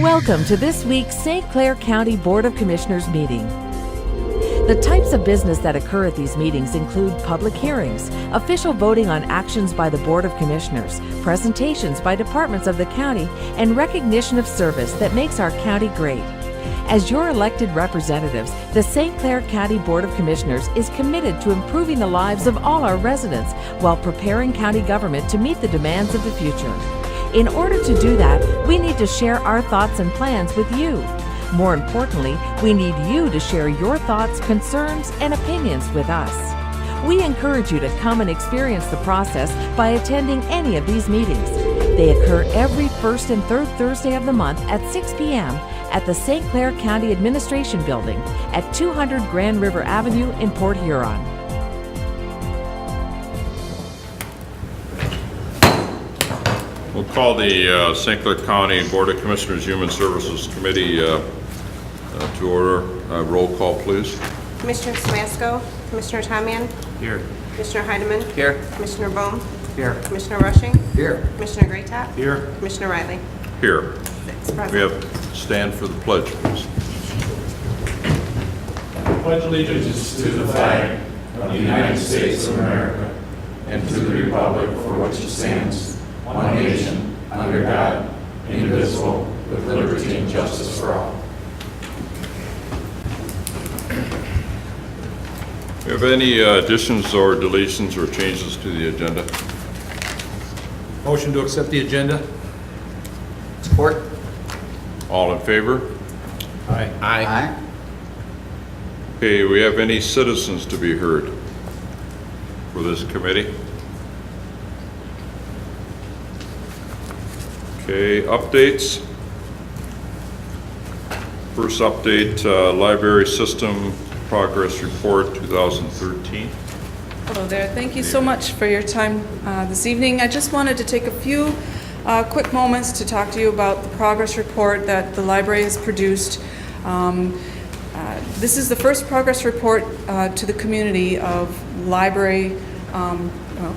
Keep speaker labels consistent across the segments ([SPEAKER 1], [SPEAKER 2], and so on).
[SPEAKER 1] Welcome to this week's St. Clair County Board of Commissioners meeting. The types of business that occur at these meetings include public hearings, official voting on actions by the Board of Commissioners, presentations by departments of the county, and recognition of service that makes our county great. As your elected representatives, the St. Clair County Board of Commissioners is committed to improving the lives of all our residents while preparing county government to meet the demands of the future. In order to do that, we need to share our thoughts and plans with you. More importantly, we need you to share your thoughts, concerns, and opinions with us. We encourage you to come and experience the process by attending any of these meetings. They occur every first and third Thursday of the month at 6 p.m. at the St. Clair County Administration Building at 200 Grand River Avenue in Port Huron.
[SPEAKER 2] We'll call the St. Clair County Board of Commissioners Human Services Committee to order. Roll call, please.
[SPEAKER 3] Commissioner Smasko, Commissioner Tomian.
[SPEAKER 4] Here.
[SPEAKER 3] Commissioner Heidemann.
[SPEAKER 4] Here.
[SPEAKER 3] Commissioner Bohm.
[SPEAKER 4] Here.
[SPEAKER 3] Commissioner Rushing.
[SPEAKER 4] Here.
[SPEAKER 3] Commissioner Graytop.
[SPEAKER 4] Here.
[SPEAKER 3] Commissioner Riley.
[SPEAKER 2] Here.
[SPEAKER 3] 6 present.
[SPEAKER 2] We have stand for the pledge, please.
[SPEAKER 5] I pledge allegiance to the flag of the United States of America and to the republic for which it stands, one nation, under God, indivisible, with liberty and justice for all.
[SPEAKER 2] Do you have any additions or deletions or changes to the agenda?
[SPEAKER 4] Motion to accept the agenda. Support.
[SPEAKER 2] All in favor?
[SPEAKER 4] Aye. Aye.
[SPEAKER 2] Okay, we have any citizens to be heard for this committee? Okay, updates. First update, Library System Progress Report 2013.
[SPEAKER 6] Hello there. Thank you so much for your time this evening. I just wanted to take a few quick moments to talk to you about the progress report that the library has produced. This is the first progress report to the community of library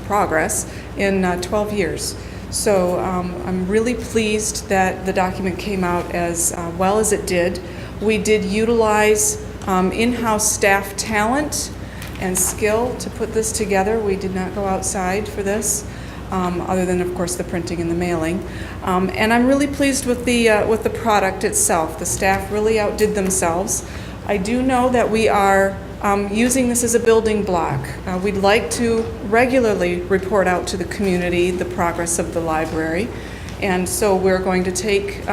[SPEAKER 6] progress in 12 years. So I'm really pleased that the document came out as well as it did. We did utilize in-house staff talent and skill to put this together. We did not go outside for this, other than, of course, the printing and the mailing. And I'm really pleased with the product itself. The staff really outdid themselves. I do know that we are using this as a building block. We'd like to regularly report out to the community the progress of the library. And so we're going to take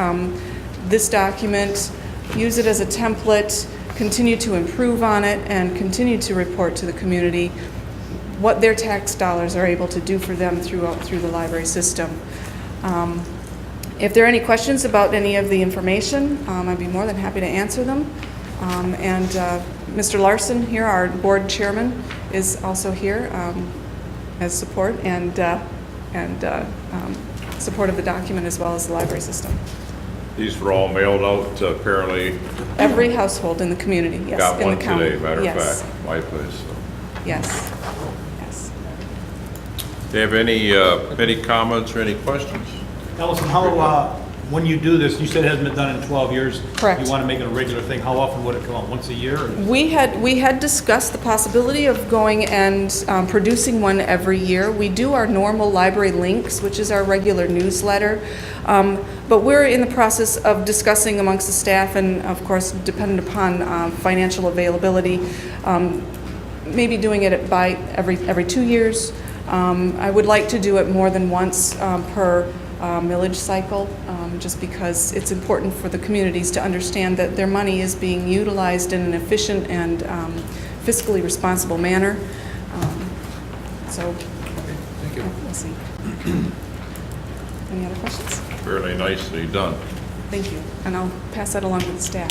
[SPEAKER 6] this document, use it as a template, continue to improve on it, and continue to report to the community what their tax dollars are able to do for them through the library system. If there are any questions about any of the information, I'd be more than happy to answer them. And Mr. Larson here, our board chairman, is also here as support and support of the document as well as the library system.
[SPEAKER 2] These were all mailed out apparently.
[SPEAKER 6] Every household in the community, yes.
[SPEAKER 2] Got
[SPEAKER 6] in
[SPEAKER 2] one
[SPEAKER 6] the county.
[SPEAKER 2] today, matter
[SPEAKER 6] Yes.
[SPEAKER 2] of fact, my place. So.
[SPEAKER 6] Yes. Yes.
[SPEAKER 2] Do you have any comments or any questions?
[SPEAKER 7] Allison, how, when you do this, you said it hasn't been done in 12 years.
[SPEAKER 6] Correct.
[SPEAKER 7] You want to make it a regular thing. How often would it come out? Once a year? Or?
[SPEAKER 6] We had discussed the possibility of going and producing one every year. We do our normal library links, which is our regular newsletter, but we're in the process of discussing amongst the staff, and of course, dependent upon financial availability, maybe doing it by every 2 years. I would like to do it more than once per millage cycle, just because it's important for the communities to understand that their money is being utilized in an efficient and fiscally responsible manner. So,
[SPEAKER 4] Thank you.
[SPEAKER 6] we'll see. Any other questions?
[SPEAKER 2] Fairly nicely done.
[SPEAKER 6] Thank you. And I'll pass that along to the staff.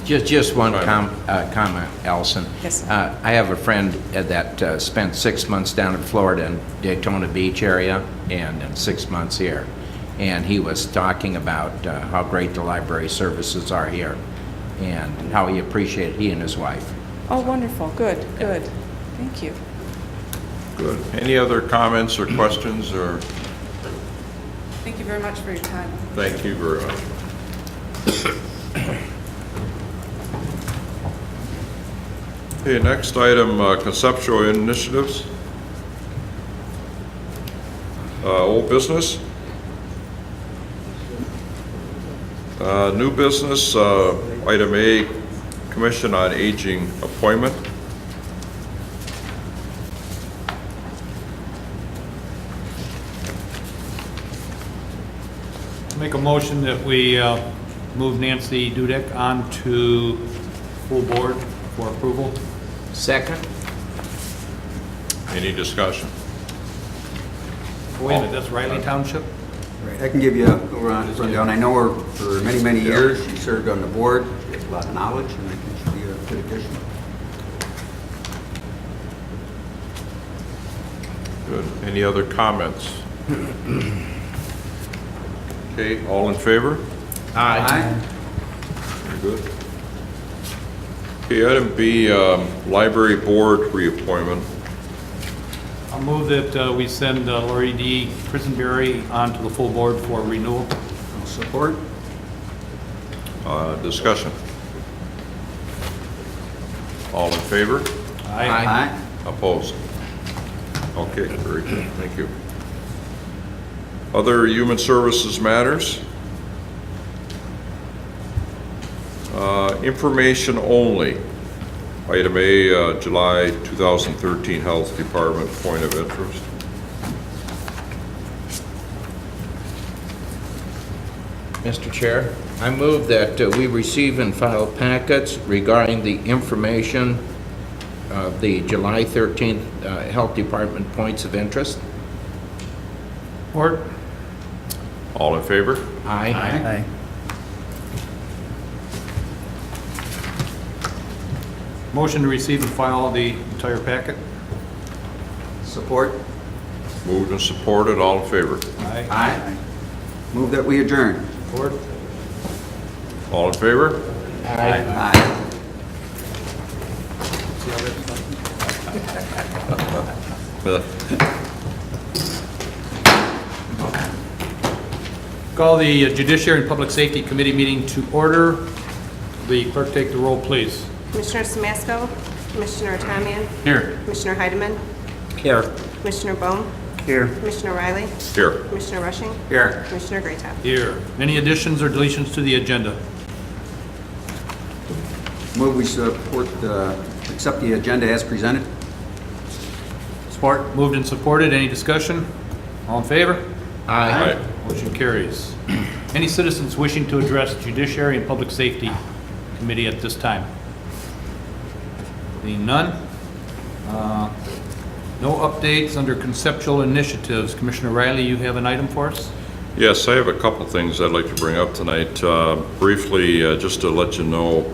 [SPEAKER 4] Just one
[SPEAKER 2] Right.
[SPEAKER 4] comment, Allison.
[SPEAKER 6] Yes, sir.
[SPEAKER 4] I have a friend that spent 6 months down in Florida in Daytona Beach area and 6 months here. And he was talking about how great the library services are here and how he appreciated he and his wife.
[SPEAKER 6] Oh, wonderful. Good, good. Thank you.
[SPEAKER 2] Good. Any other comments or questions? Or
[SPEAKER 6] Thank you very much for your time.
[SPEAKER 2] thank you very much. Okay, next item, conceptual initiatives. Old business. New business, item A, Commission on Aging appointment.
[SPEAKER 7] Make a motion that we move Nancy Dudek on to full board for approval.
[SPEAKER 4] Second?
[SPEAKER 2] Any discussion?
[SPEAKER 7] Wait a minute, that's Riley Township?
[SPEAKER 8] Right, I can give you a rundown. I know her for many, many years. She served on the board. She has a lot of knowledge, and I think she'll be a good addition.
[SPEAKER 2] Good. Any other comments? Okay, all in favor?
[SPEAKER 8] Aye.
[SPEAKER 2] Very good. Okay, item B, Library Board reappointment.
[SPEAKER 7] I'll move that we send Lori D. Prisenberry on to the full board for renewal.
[SPEAKER 8] I'll support.
[SPEAKER 2] Discussion. All in favor?
[SPEAKER 8] Aye.
[SPEAKER 2] Opposed? Okay, very good, thank you. Other Human Services matters? Information only. Item A, July 2013 Health Department point of interest.
[SPEAKER 4] Mr. Chair, I move that we receive and file packets regarding the information of the July 13th Health Department points of interest.
[SPEAKER 7] Support.
[SPEAKER 2] All in favor?
[SPEAKER 4] Aye.
[SPEAKER 7] Motion to receive and file the entire packet.
[SPEAKER 8] Support.
[SPEAKER 2] Moved and supported, all in favor?
[SPEAKER 8] Aye. Move that we adjourn.
[SPEAKER 7] Support.
[SPEAKER 2] All in favor?
[SPEAKER 8] Aye.
[SPEAKER 7] Call the Judiciary and Public Safety Committee meeting to order. The clerk take the roll, please.
[SPEAKER 3] Commissioner Samasco, Commissioner Tamian,
[SPEAKER 7] Here.
[SPEAKER 3] Commissioner Heidemann,
[SPEAKER 8] Here.
[SPEAKER 3] Commissioner Bohm,
[SPEAKER 8] Here.
[SPEAKER 3] Commissioner Riley,
[SPEAKER 2] Here.
[SPEAKER 3] Commissioner Rushing,
[SPEAKER 8] Here.
[SPEAKER 3] Commissioner Greatop.
[SPEAKER 7] Here. Any additions or deletions to the agenda?
[SPEAKER 8] Move we support, accept the agenda as presented.
[SPEAKER 7] Support. Moved and supported. Any discussion? All in favor?
[SPEAKER 2] Aye.
[SPEAKER 7] Motion carries. Any citizens wishing to address Judiciary and Public Safety Committee at this time? Seeing none? No updates under conceptual initiatives. Commissioner Riley, you have an item for us?
[SPEAKER 2] Yes, I have a couple things I'd like to bring up tonight. Briefly, just to let you know,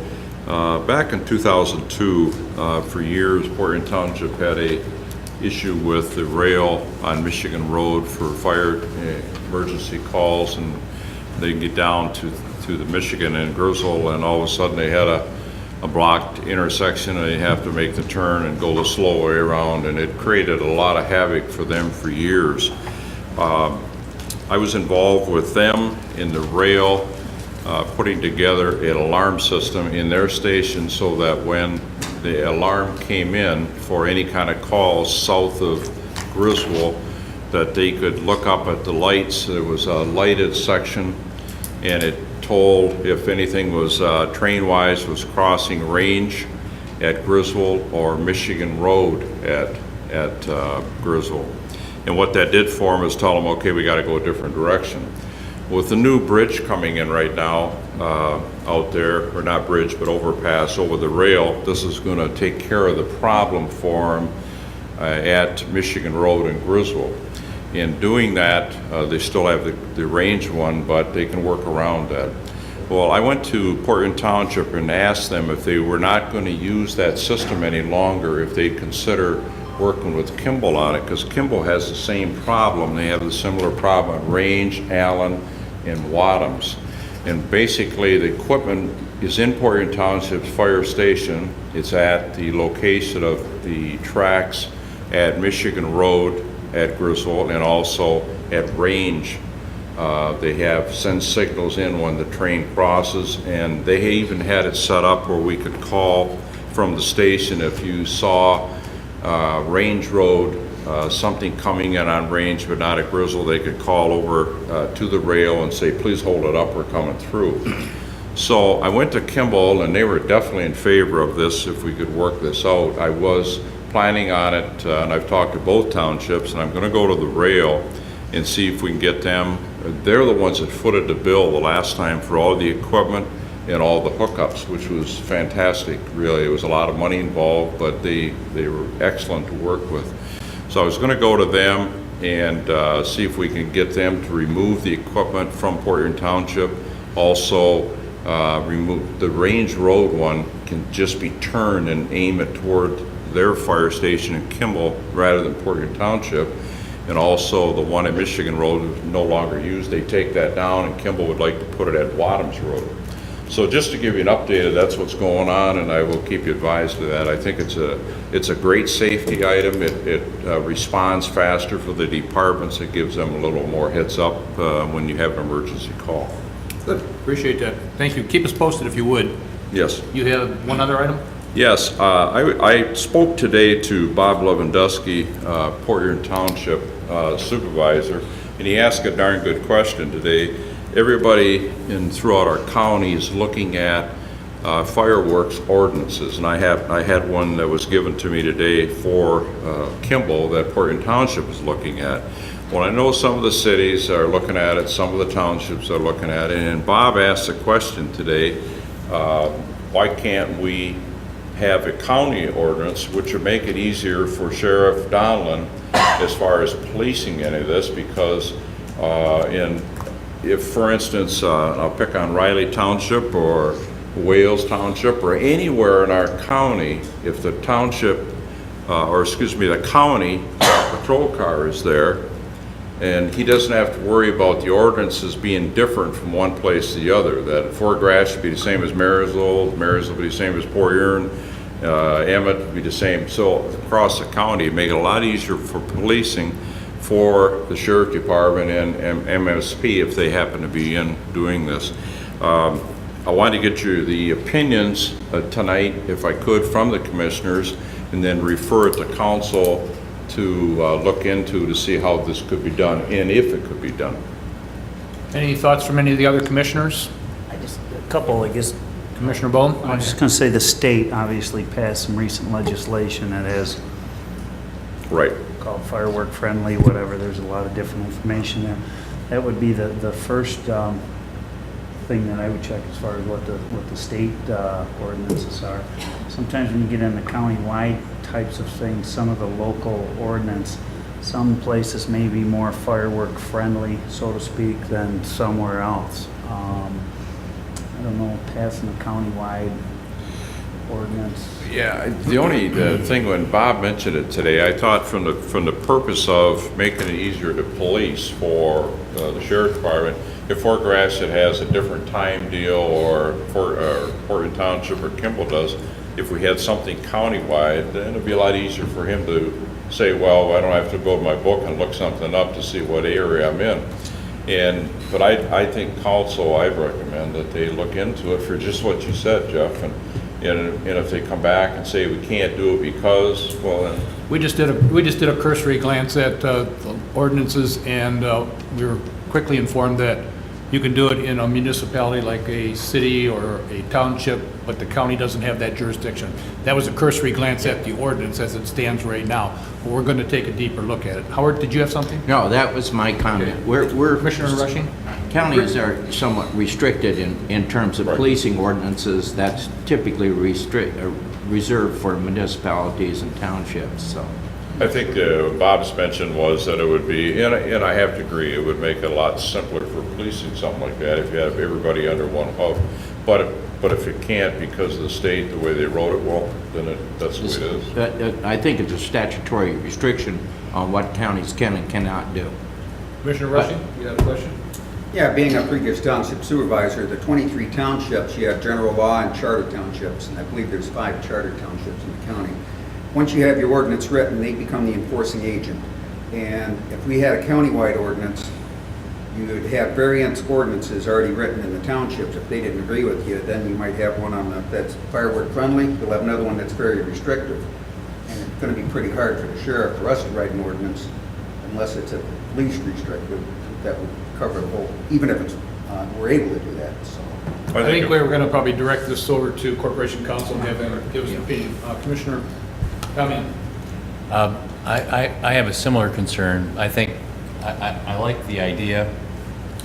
[SPEAKER 2] back in 2002, for years, Portland Township had a issue with the rail on Michigan Road for fire emergency calls, and they get down to the Michigan and Grizzle, and all of a sudden they had a blocked intersection, and they have to make the turn and go the slow way around, and it created a lot of havoc for them for years. I was involved with them in the rail, putting together an alarm system in their station so that when the alarm came in for any kind of calls south of Griswold, that they could look up at the lights. There was a lighted section, and it told if anything was train-wise was crossing range at Griswold or Michigan Road at Griswold. And what that did for them is tell them, okay, we got to go a different direction. With the new bridge coming in right now out there, or not bridge, but overpass over the rail, this is going to take care of the problem for them at Michigan Road and Griswold. In doing that, they still have the range one, but they can work around that. Well, I went to Portland Township and asked them if they were not going to use that system any longer, if they'd consider working with Kimball on it, because Kimball has the same problem. They have a similar problem at Range, Allen, and Wadhams. And basically, the equipment is in Portland Township's fire station. It's at the location of the tracks at Michigan Road at Griswold, and also at Range They have send signals in when the train crosses, and they even had it set up where we could call from the station if you saw Range Road, something coming in on Range but not at Grizzle. They could call over to the rail and say, please hold it up, we're coming through. So I went to Kimball, and they were definitely in favor of this if we could work this out. I was planning on it, and I've talked to both townships, and I'm going to go to the rail and see if we can get them. They're the ones that footed the bill the last time for all the equipment and all the hookups, which was fantastic, really. It was a lot of money involved, but they were excellent to work with. So I was going to go to them and see if we can get them to remove the equipment from Port Huron Township. Also, remove the Range Road one can just be turned and aim it toward their fire station in Kimball rather than Port Huron Township. And also the one at Michigan Road is no longer used. They take that down, and Kimball would like to put it at Wadhams Road. So just to give you an update, that's what's going on, and I will keep you advised of that. I think it's a great safety item. It responds faster for the departments. It gives them a little more heads up when you have an emergency call.
[SPEAKER 7] Good. Appreciate that. Thank you. Keep us posted if you would.
[SPEAKER 2] Yes.
[SPEAKER 7] You have one other item?
[SPEAKER 2] Yes, I spoke today to Bob Lewandowski, Port Huron Township supervisor, and he asked a darn good question today. Everybody throughout our county is looking at fireworks ordinances, and I had one that was given to me today for Kimball that Port Huron Township is looking at. Well, I know some of the cities are looking at it, some of the townships are looking at it, and Bob asked a question today, why can't we have a county ordinance which would make it easier for Sheriff Donlin as far as policing any of this, because if, for instance, I'll pick on Riley Township or Wales Township or anywhere in our county, if the township, the county patrol car is there, and he doesn't have to worry about the ordinances being different from one place to the other, that Fort Grass should be the same as Marysville, Marysville would be the same as Port Huron, Emmett would be the same. So across the county, it make it a lot easier for policing for the Sheriff Department and MSP if they happen to be in doing this. I wanted to get you the opinions tonight, if I could, from the commissioners, and then refer it to council to look into to see how this could be done and if it could be done.
[SPEAKER 7] Any thoughts from any of the other commissioners?
[SPEAKER 9] A couple, I guess.
[SPEAKER 7] Commissioner Bone?
[SPEAKER 9] I was just going to say the state obviously passed some recent legislation that has
[SPEAKER 2] Right.
[SPEAKER 9] called firework friendly, whatever. There's a lot of different information there. That would be the first thing that I would check as far as what the state ordinances are. Sometimes when you get into county-wide types of things, some of the local ordinance, some places may be more firework friendly, so to speak, than somewhere else. I don't know, passing a county-wide ordinance.
[SPEAKER 2] Yeah, the only thing when Bob mentioned it today, I thought from the purpose of making it easier to police for the Sheriff's Department, if Fort Gratiot has a different time deal or Port Huron Township or Kimball does, if we had something countywide, then it'd be a lot easier for him to say, well, I don't have to go to my book and look something up to see what area I'm in. But I think council, I recommend that they look into it for just what you said, Jeff, and if they come back and say we can't do it because, well, then.
[SPEAKER 7] We just did a cursory glance at the ordinances, and we were quickly informed that you can do it in a municipality like a city or a township, but the county doesn't have that jurisdiction. That was a cursory glance at the ordinance as it stands right now. But we're going to take a deeper look at it. Howard, did you have something?
[SPEAKER 4] No, that was my comment. We're
[SPEAKER 7] Commissioner Rushing?
[SPEAKER 4] Counties are somewhat restricted in terms of policing ordinances. That's typically reserved for municipalities and townships, so.
[SPEAKER 2] I think Bob's mention was that it would be, and I have to agree, it would make it a lot simpler for policing something like that if you have everybody under one hub. But if it can't because of the state, the way they wrote it, well, then that's the way it is.
[SPEAKER 4] I think it's a statutory restriction on what counties can and cannot do.
[SPEAKER 7] Commissioner Rushing, you had a question?
[SPEAKER 8] Yeah, being a previous township supervisor, the 23 townships, you have general law and charter townships, and I believe there's 5 charter townships in the county. Once you have your ordinance written, they become the enforcing agent. And if we had a countywide ordinance, you would have variance ordinances already written in the townships. If they didn't agree with you, then you might have one on that's firework friendly. You'll have another one that's very restrictive. And it's going to be pretty hard for the sheriff, for us to write an ordinance, unless it's at least restrictive, that would cover the whole, even if it's, we're able to do that, so.
[SPEAKER 7] I think we're going to probably direct this over to Corporation Counsel and have them give us an opinion. Commissioner Tamian.
[SPEAKER 10] I have a similar concern. I think, I like the idea,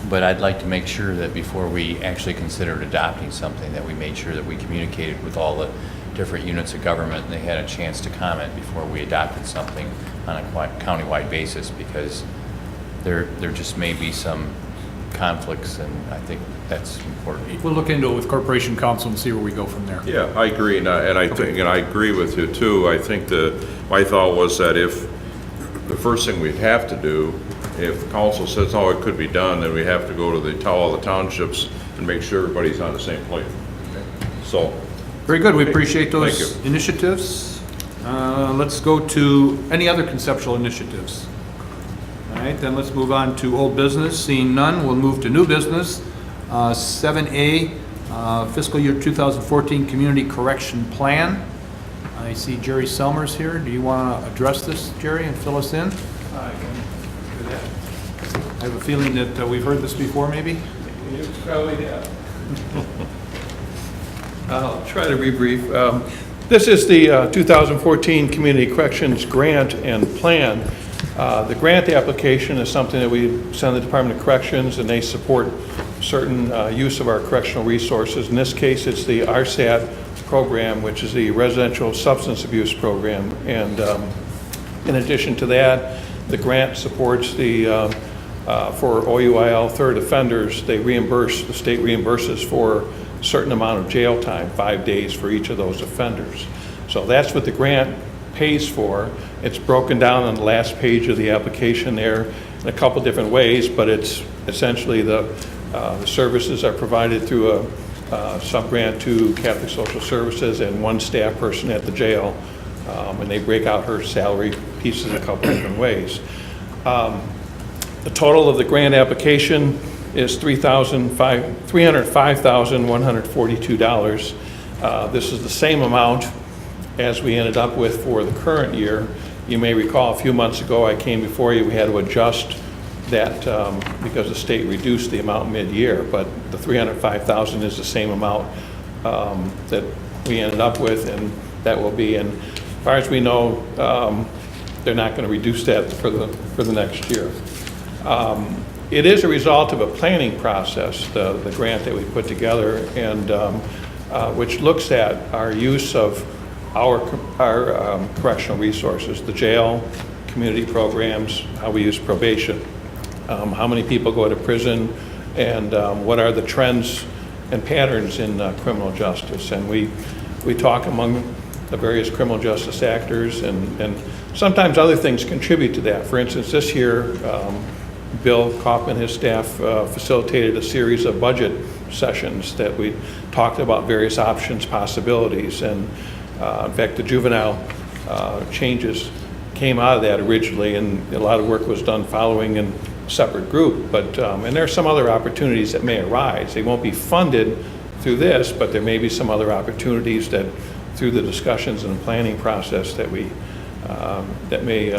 [SPEAKER 10] but I'd like to make sure that before we actually considered adopting something, that we made sure that we communicated with all the different units of government and they had a chance to comment before we adopted something on a countywide basis, because there just may be some conflicts, and I think that's important.
[SPEAKER 7] We'll look into it with Corporation Counsel and see where we go from there.
[SPEAKER 2] Yeah, I agree, and I think, and I agree with you too. I think my thought was that if the first thing we'd have to do, if council says, oh, it could be done, then we have to go to tell all the townships and make sure everybody's on the same plate. So.
[SPEAKER 7] Very good. We appreciate those
[SPEAKER 2] Thank you.
[SPEAKER 7] initiatives. Let's go to any other conceptual initiatives. All right, then let's move on to old business. Seeing none, we'll move to new business. 7A, fiscal year 2014 Community Correction Plan. I see Jerry Selmers here. Do you want to address this, Jerry, and fill us in?
[SPEAKER 5] I can do that.
[SPEAKER 7] I have a feeling that we've heard this before, maybe?
[SPEAKER 5] You probably have. I'll try to be brief. This is the 2014 Community Corrections Grant and Plan. The grant application is something that we send the Department of Corrections, and they support certain use of our correctional resources. In this case, it's the RSAT program, which is the Residential Substance Abuse Program. And in addition to that, the grant supports the, for OUIL third offenders, the state reimburses for a certain amount of jail time, 5 days for each of those offenders. So that's what the grant pays for. It's broken down on the last page of the application there in a couple different ways, but it's essentially the services are provided through a sub-grant to Catholic Social Services and one staff person at the jail, and they break out her salary pieces a couple different ways. The total of the grant application is $305,142. This is the same amount as we ended up with for the current year. You may recall a few months ago I came before you, we had to adjust that because the state reduced the amount mid-year, but the $305,000 is the same amount that we ended up with, and that will be, and as far as we know, they're not going to reduce that for the next year. It is a result of a planning process, the grant that we put together, and which looks at our use of our correctional resources, the jail, community programs, how we use probation, how many people go to prison, and what are the trends and patterns in criminal justice. And we talk among the various criminal justice actors, and sometimes other things contribute to that. For instance, this year, Bill Kaufman, his staff, facilitated a series of budget sessions that we talked about various options, possibilities, and in fact, the juvenile changes came out of that originally, and a lot of work was done following in a separate group. But and there are some other opportunities that may arise. They won't be funded through this, but there may be some other opportunities that, through the discussions and the planning process, that we that may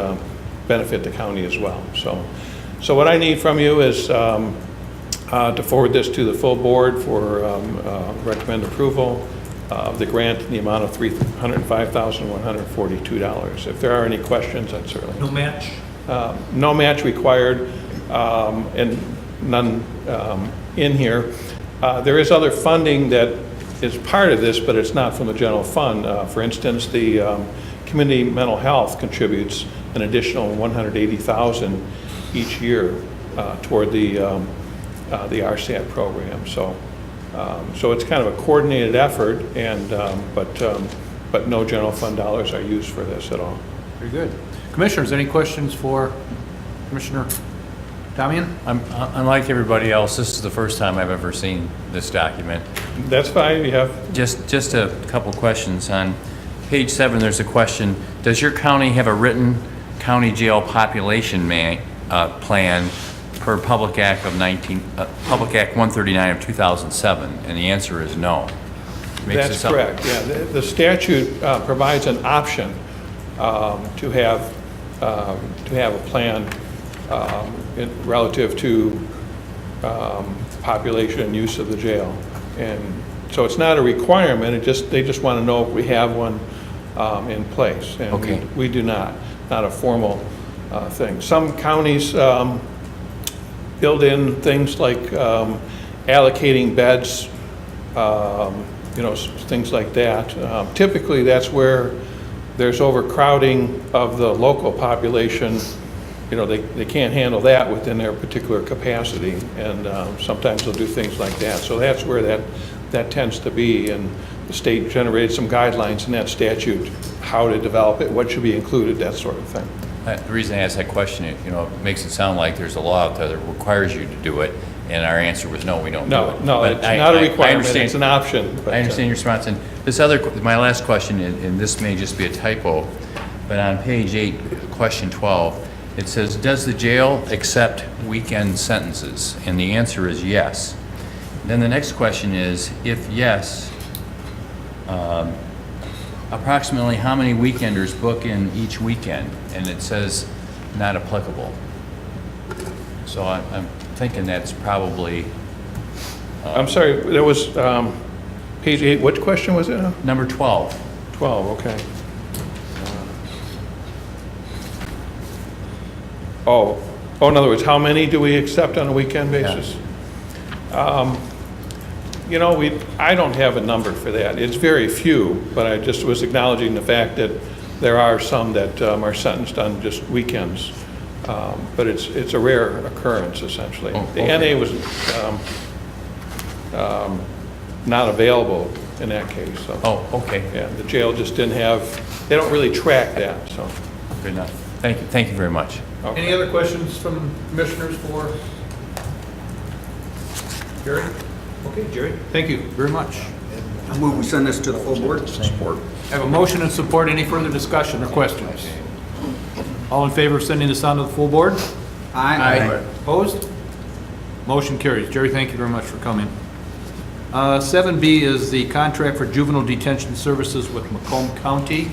[SPEAKER 5] benefit the county as well. So what I need from you is to forward this to the full board for recommend approval of the grant in the amount of $305,142. If there are any questions, I'd certainly.
[SPEAKER 7] No match?
[SPEAKER 5] No match required, and none in here. There is other funding that is part of this, but it's not from the general fund. For instance, the community mental health contributes an additional $180,000 each year toward the RSAT program. So it's kind of a coordinated effort, and but no general fund dollars are used for this at all.
[SPEAKER 7] Very good. Commissioners, any questions for Commissioner Tamian?
[SPEAKER 10] Unlike everybody else, this is the first time I've ever seen this document.
[SPEAKER 5] That's fine. You have
[SPEAKER 10] Just a couple questions. On page 7, there's a question: does your county have a written county jail population plan per Public Act 139 of 2007? And the answer is no. Makes
[SPEAKER 11] That's
[SPEAKER 10] this up-
[SPEAKER 11] correct, yeah. The statute provides an option to have a plan relative to population and use of the jail. And so it's not a requirement, they just want to know if we have one in place. And
[SPEAKER 10] Okay.
[SPEAKER 11] we do not a formal thing. Some counties build in things like allocating beds, things like that. Typically, that's where there's overcrowding of the local population. They can't handle that within their particular capacity, and sometimes they'll do things like that. So that's where that tends to be, and the state generated some guidelines in that statute, how to develop it, what should be included, that sort of thing.
[SPEAKER 10] The reason I asked that question, it makes it sound like there's a law out there that requires you to do it, and our answer was no, we don't do it.
[SPEAKER 11] No,
[SPEAKER 10] But
[SPEAKER 11] it's not a requirement,
[SPEAKER 10] understand-
[SPEAKER 11] it's an option. but,
[SPEAKER 10] I understand your response. And my last question, and this may just be a typo, but on page 8, question 12, it says, does the jail accept weekend sentences? And the answer is yes. Then the next question is, if yes, approximately how many weekenders book in each weekend? And it says not applicable. So I'm thinking that's probably
[SPEAKER 11] I'm sorry, there was page 8, what question was it?
[SPEAKER 10] number 12.
[SPEAKER 11] 12, okay. Oh, in other words, how many do we accept on a weekend basis? I don't have a number for that. It's very few, but I just was acknowledging the fact that there are some that are sentenced on just weekends. But it's a rare occurrence, essentially.
[SPEAKER 10] Oh,
[SPEAKER 11] The
[SPEAKER 10] okay.
[SPEAKER 11] NA was not available in that case, so.
[SPEAKER 10] Oh, okay.
[SPEAKER 11] Yeah, the jail just didn't have, they don't really track that, so.
[SPEAKER 10] Good enough. Thank you. Thank you very much.
[SPEAKER 11] Okay.
[SPEAKER 7] Any other questions from commissioners for Jerry? Okay, Jerry, thank you very much.
[SPEAKER 8] I move we send this to the full board.
[SPEAKER 2] Support.
[SPEAKER 7] I have a motion and support. Any further discussion or questions? All in favor of sending this on to the full board?
[SPEAKER 8] Aye.
[SPEAKER 7] Opposed? Motion carries. Jerry, thank you very much for coming. 7B is the contract for juvenile detention services with Macomb County.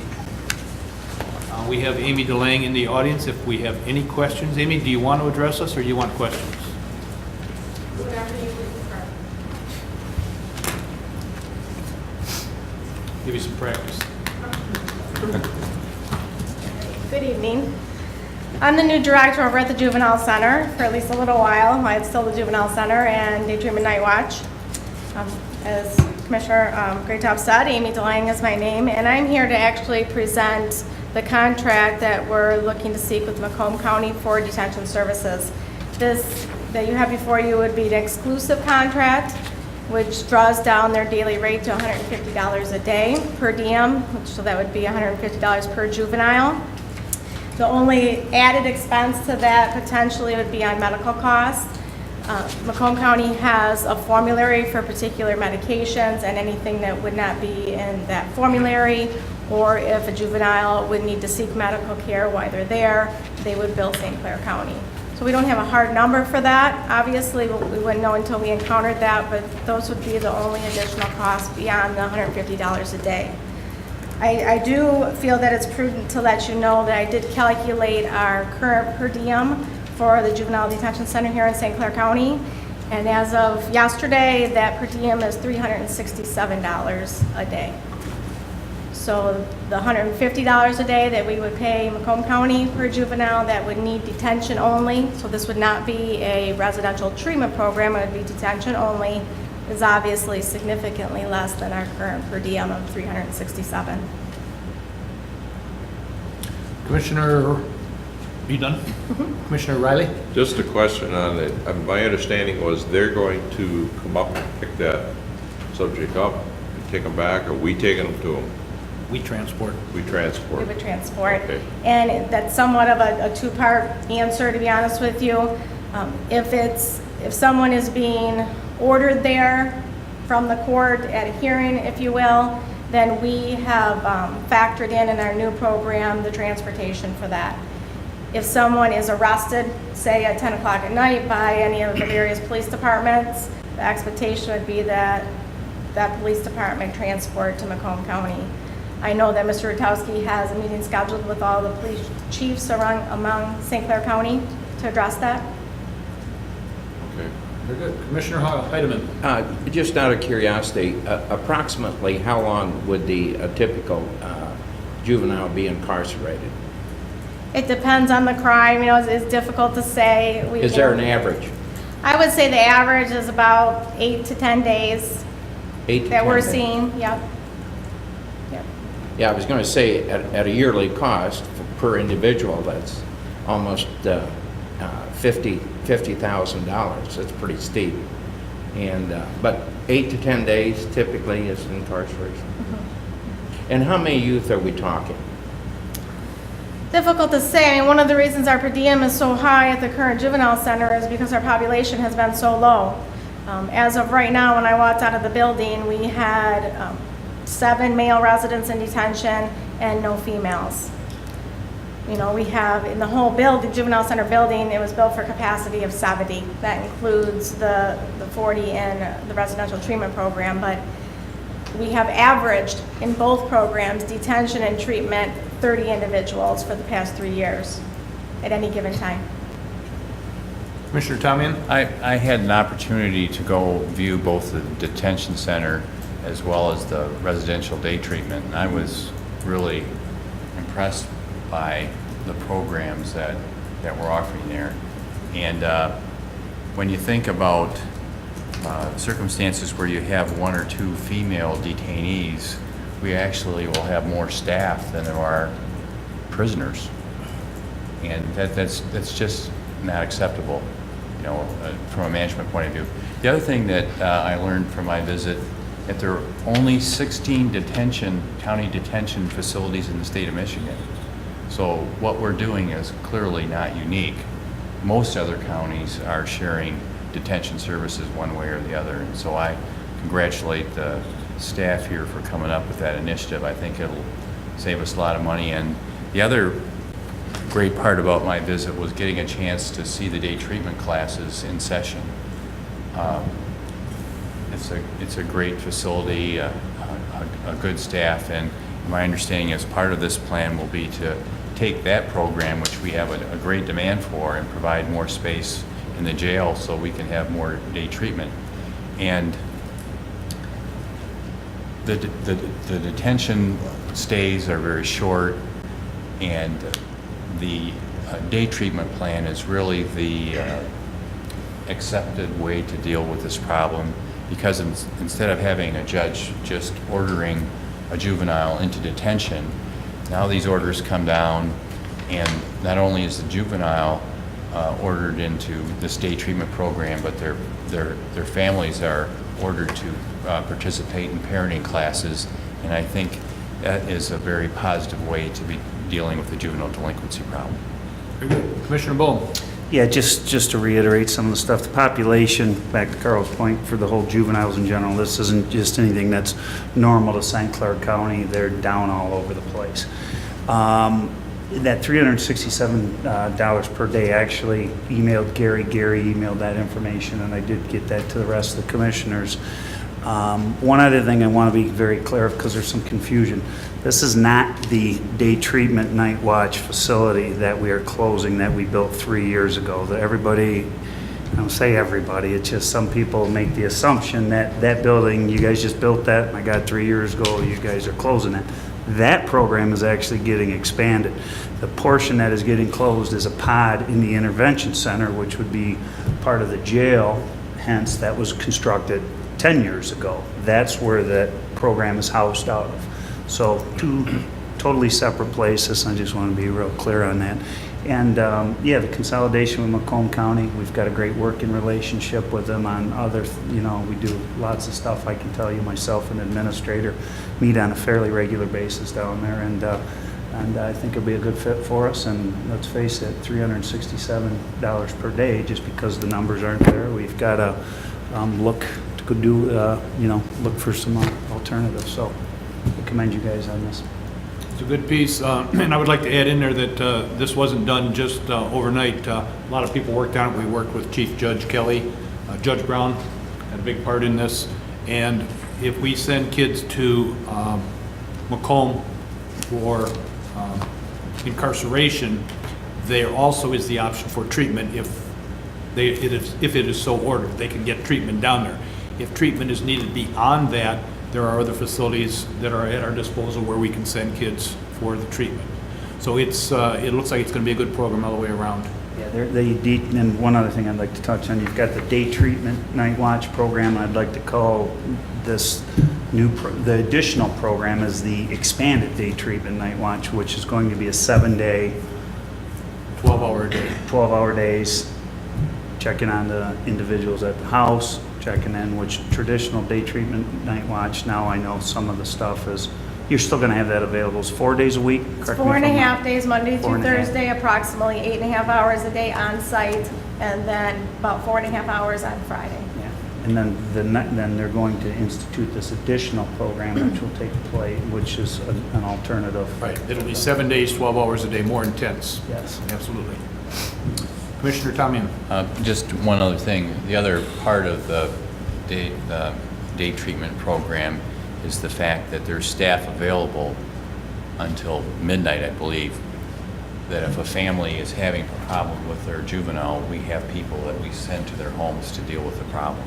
[SPEAKER 7] We have Amy DeLange in the audience. If we have any questions, Amy, do you want to address us or do you want questions? Give you some practice.
[SPEAKER 12] Good evening. I'm the new director over at the Juvenile Center for at least a little while. It's still the Juvenile Center and Daydream and Night Watch. As Commissioner Greatop said, Amy DeLange is my name, and I'm here to actually present the contract that we're looking to seek with Macomb County for detention services. This that you have before you would be an exclusive contract, which draws down their daily rate to $150 a day per diem, so that would be $150 per juvenile. The only added expense to that potentially would be on medical costs. Macomb County has a formulary for particular medications and anything that would not be in that formulary, or if a juvenile would need to seek medical care while they're there, they would bill St. Clair County. So we don't have a hard number for that. Obviously, we wouldn't know until we encountered that, but those would be the only additional costs beyond the $150 a day. I do feel that it's prudent to let you know that I did calculate our current per diem for the Juvenile Detention Center here in St. Clair County. And as of yesterday, that per diem is $367 a day. So the $150 a day that we would pay Macomb County per juvenile that would need detention only, so this would not be a residential treatment program, it would be detention only, is obviously significantly less than our current per diem of $367.
[SPEAKER 7] Commissioner, are you done? Commissioner Riley?
[SPEAKER 2] Just a question on it. My understanding was they're going to come up and pick that subject up and take them back, or we taking them to them?
[SPEAKER 7] We transport.
[SPEAKER 2] We transport.
[SPEAKER 12] We would transport.
[SPEAKER 2] Okay.
[SPEAKER 12] And that's somewhat of a two-part answer, to be honest with you. If someone is being ordered there from the court at a hearing, if you will, then we have factored in our new program the transportation for that. If someone is arrested, say at 10 o'clock at night by any of the various police departments, the expectation would be that that police department transport to Macomb County. I know that Mr. Rutowski has a meeting scheduled with all the police chiefs among St. Clair County to address that.
[SPEAKER 2] Okay.
[SPEAKER 7] Very good. Commissioner Heidemann.
[SPEAKER 4] Just out of curiosity, approximately how long would the typical juvenile be incarcerated?
[SPEAKER 12] It depends on the crime, you know, it's difficult to say.
[SPEAKER 4] Is there an average?
[SPEAKER 12] I would say the average is about 8 to 10 days
[SPEAKER 4] 8 to
[SPEAKER 12] that
[SPEAKER 4] 10
[SPEAKER 12] we're
[SPEAKER 4] days?
[SPEAKER 12] seeing, yep. Yep.
[SPEAKER 4] Yeah, I was going to say, at a yearly cost per individual, that's almost $50,000. That's pretty steep. And but 8 to 10 days typically is incarceration.
[SPEAKER 12] Mm-hmm.
[SPEAKER 4] And how many youth are we talking?
[SPEAKER 12] Difficult to say. I mean, one of the reasons our per diem is so high at the current juvenile center is because our population has been so low. As of right now, when I walked out of the building, we had 7 male residents in detention and no females. You know, we have in the whole building, juvenile center building, it was built for capacity of 70. That includes the 40 in the residential treatment program, but we have averaged in both programs, detention and treatment, 30 individuals for the past 3 years at any given time.
[SPEAKER 7] Commissioner Tamian.
[SPEAKER 10] I had an opportunity to go view both the detention center as well as the residential day treatment, and I was really impressed by the programs that we're offering there. And when you think about circumstances where you have 1 or 2 female detainees, we actually will have more staff than there are prisoners. And that's just not acceptable, you know, from a management point of view. The other thing that I learned from my visit, that there are only 16 county detention facilities in the state of Michigan. So what we're doing is clearly not unique. Most other counties are sharing detention services one way or the other. And so I congratulate the staff here for coming up with that initiative. I think it'll save us a lot of money. And the other great part about my visit was getting a chance to see the day treatment classes in session. It's a great facility, a good staff, and my understanding is part of this plan will be to take that program, which we have a great demand for, and provide more space in the jail so we can have more day treatment. And the detention stays are very short, and the day treatment plan is really the accepted way to deal with this problem, because instead of having a judge just ordering a juvenile into detention, now these orders come down, and not only is the juvenile ordered into this day treatment program, but their families are ordered to participate in parenting classes, and I think that is a very positive way to be dealing with the juvenile delinquency problem.
[SPEAKER 7] Commissioner Bohm.
[SPEAKER 9] Yeah, just to reiterate some of the stuff, the population, back to Carl's point, for the whole juveniles in general, this isn't just anything that's normal to St. Clair County. They're down all over the place. That $367 per day, actually emailed Gary. Gary emailed that information, and I did get that to the rest of the commissioners. One other thing I want to be very clear of, because there's some confusion. This is not the day treatment night watch facility that we are closing that we built 3 years ago. That everybody, I don't say everybody, it's just some people make the assumption that that building, you guys just built that, and I got 3 years ago, you guys are closing it. That program is actually getting expanded. The portion that is getting closed is a pod in the intervention center, which would be part of the jail, hence that was constructed 10 years ago. That's where that program is housed out of. So 2 totally separate places. I just want to be real clear on that. And yeah, the consolidation with Macomb County, we've got a great working relationship with them on other, you know, we do lots of stuff. I can tell you myself, an administrator, meet on a fairly regular basis down there, and I think it'll be a good fit for us. And let's face it, $367 per day, just because the numbers aren't there. We've got to look to do, you know, look for some alternatives. So I commend you guys on this.
[SPEAKER 7] It's a good piece, and I would like to add in there that this wasn't done just overnight. A lot of people worked on it. We worked with Chief Judge Kelly. Judge Brown had a big part in this. And if we send kids to Macomb for incarceration, there also is the option for treatment if it is so ordered. They can get treatment down there. If treatment is needed beyond that, there are other facilities that are at our disposal where we can send kids for the treatment. So it looks like it's going to be a good program all the way around.
[SPEAKER 9] Yeah, and one other thing I'd like to touch on, you've got the day treatment night watch program. I'd like to call this the additional program is the expanded day treatment night watch, which is going to be a 7-day,
[SPEAKER 7] 12-hour day.
[SPEAKER 9] 12-hour days, checking on the individuals at the house, checking in, which traditional day treatment night watch, now I know some of the stuff is, you're still going to have that available. It's 4 days a week?
[SPEAKER 12] It's
[SPEAKER 9] Correct me if I'm
[SPEAKER 12] 4.5
[SPEAKER 9] wrong.
[SPEAKER 12] days, Monday through
[SPEAKER 9] 4.5.
[SPEAKER 12] Thursday, approximately 8.5 hours a day on site, and then about 4.5 hours on Friday.
[SPEAKER 9] Yeah. And then they're going to institute this additional program which will take place, which is an alternative.
[SPEAKER 7] Right, it'll be 7 days, 12 hours a day, more intense.
[SPEAKER 9] Yes.
[SPEAKER 7] Absolutely. Commissioner Tamian.
[SPEAKER 10] Just one other thing. The other part of the day treatment program is the fact that there's staff available until midnight, I believe, that if a family is having a problem with their juvenile, we have people that we send to their homes to deal with the problem.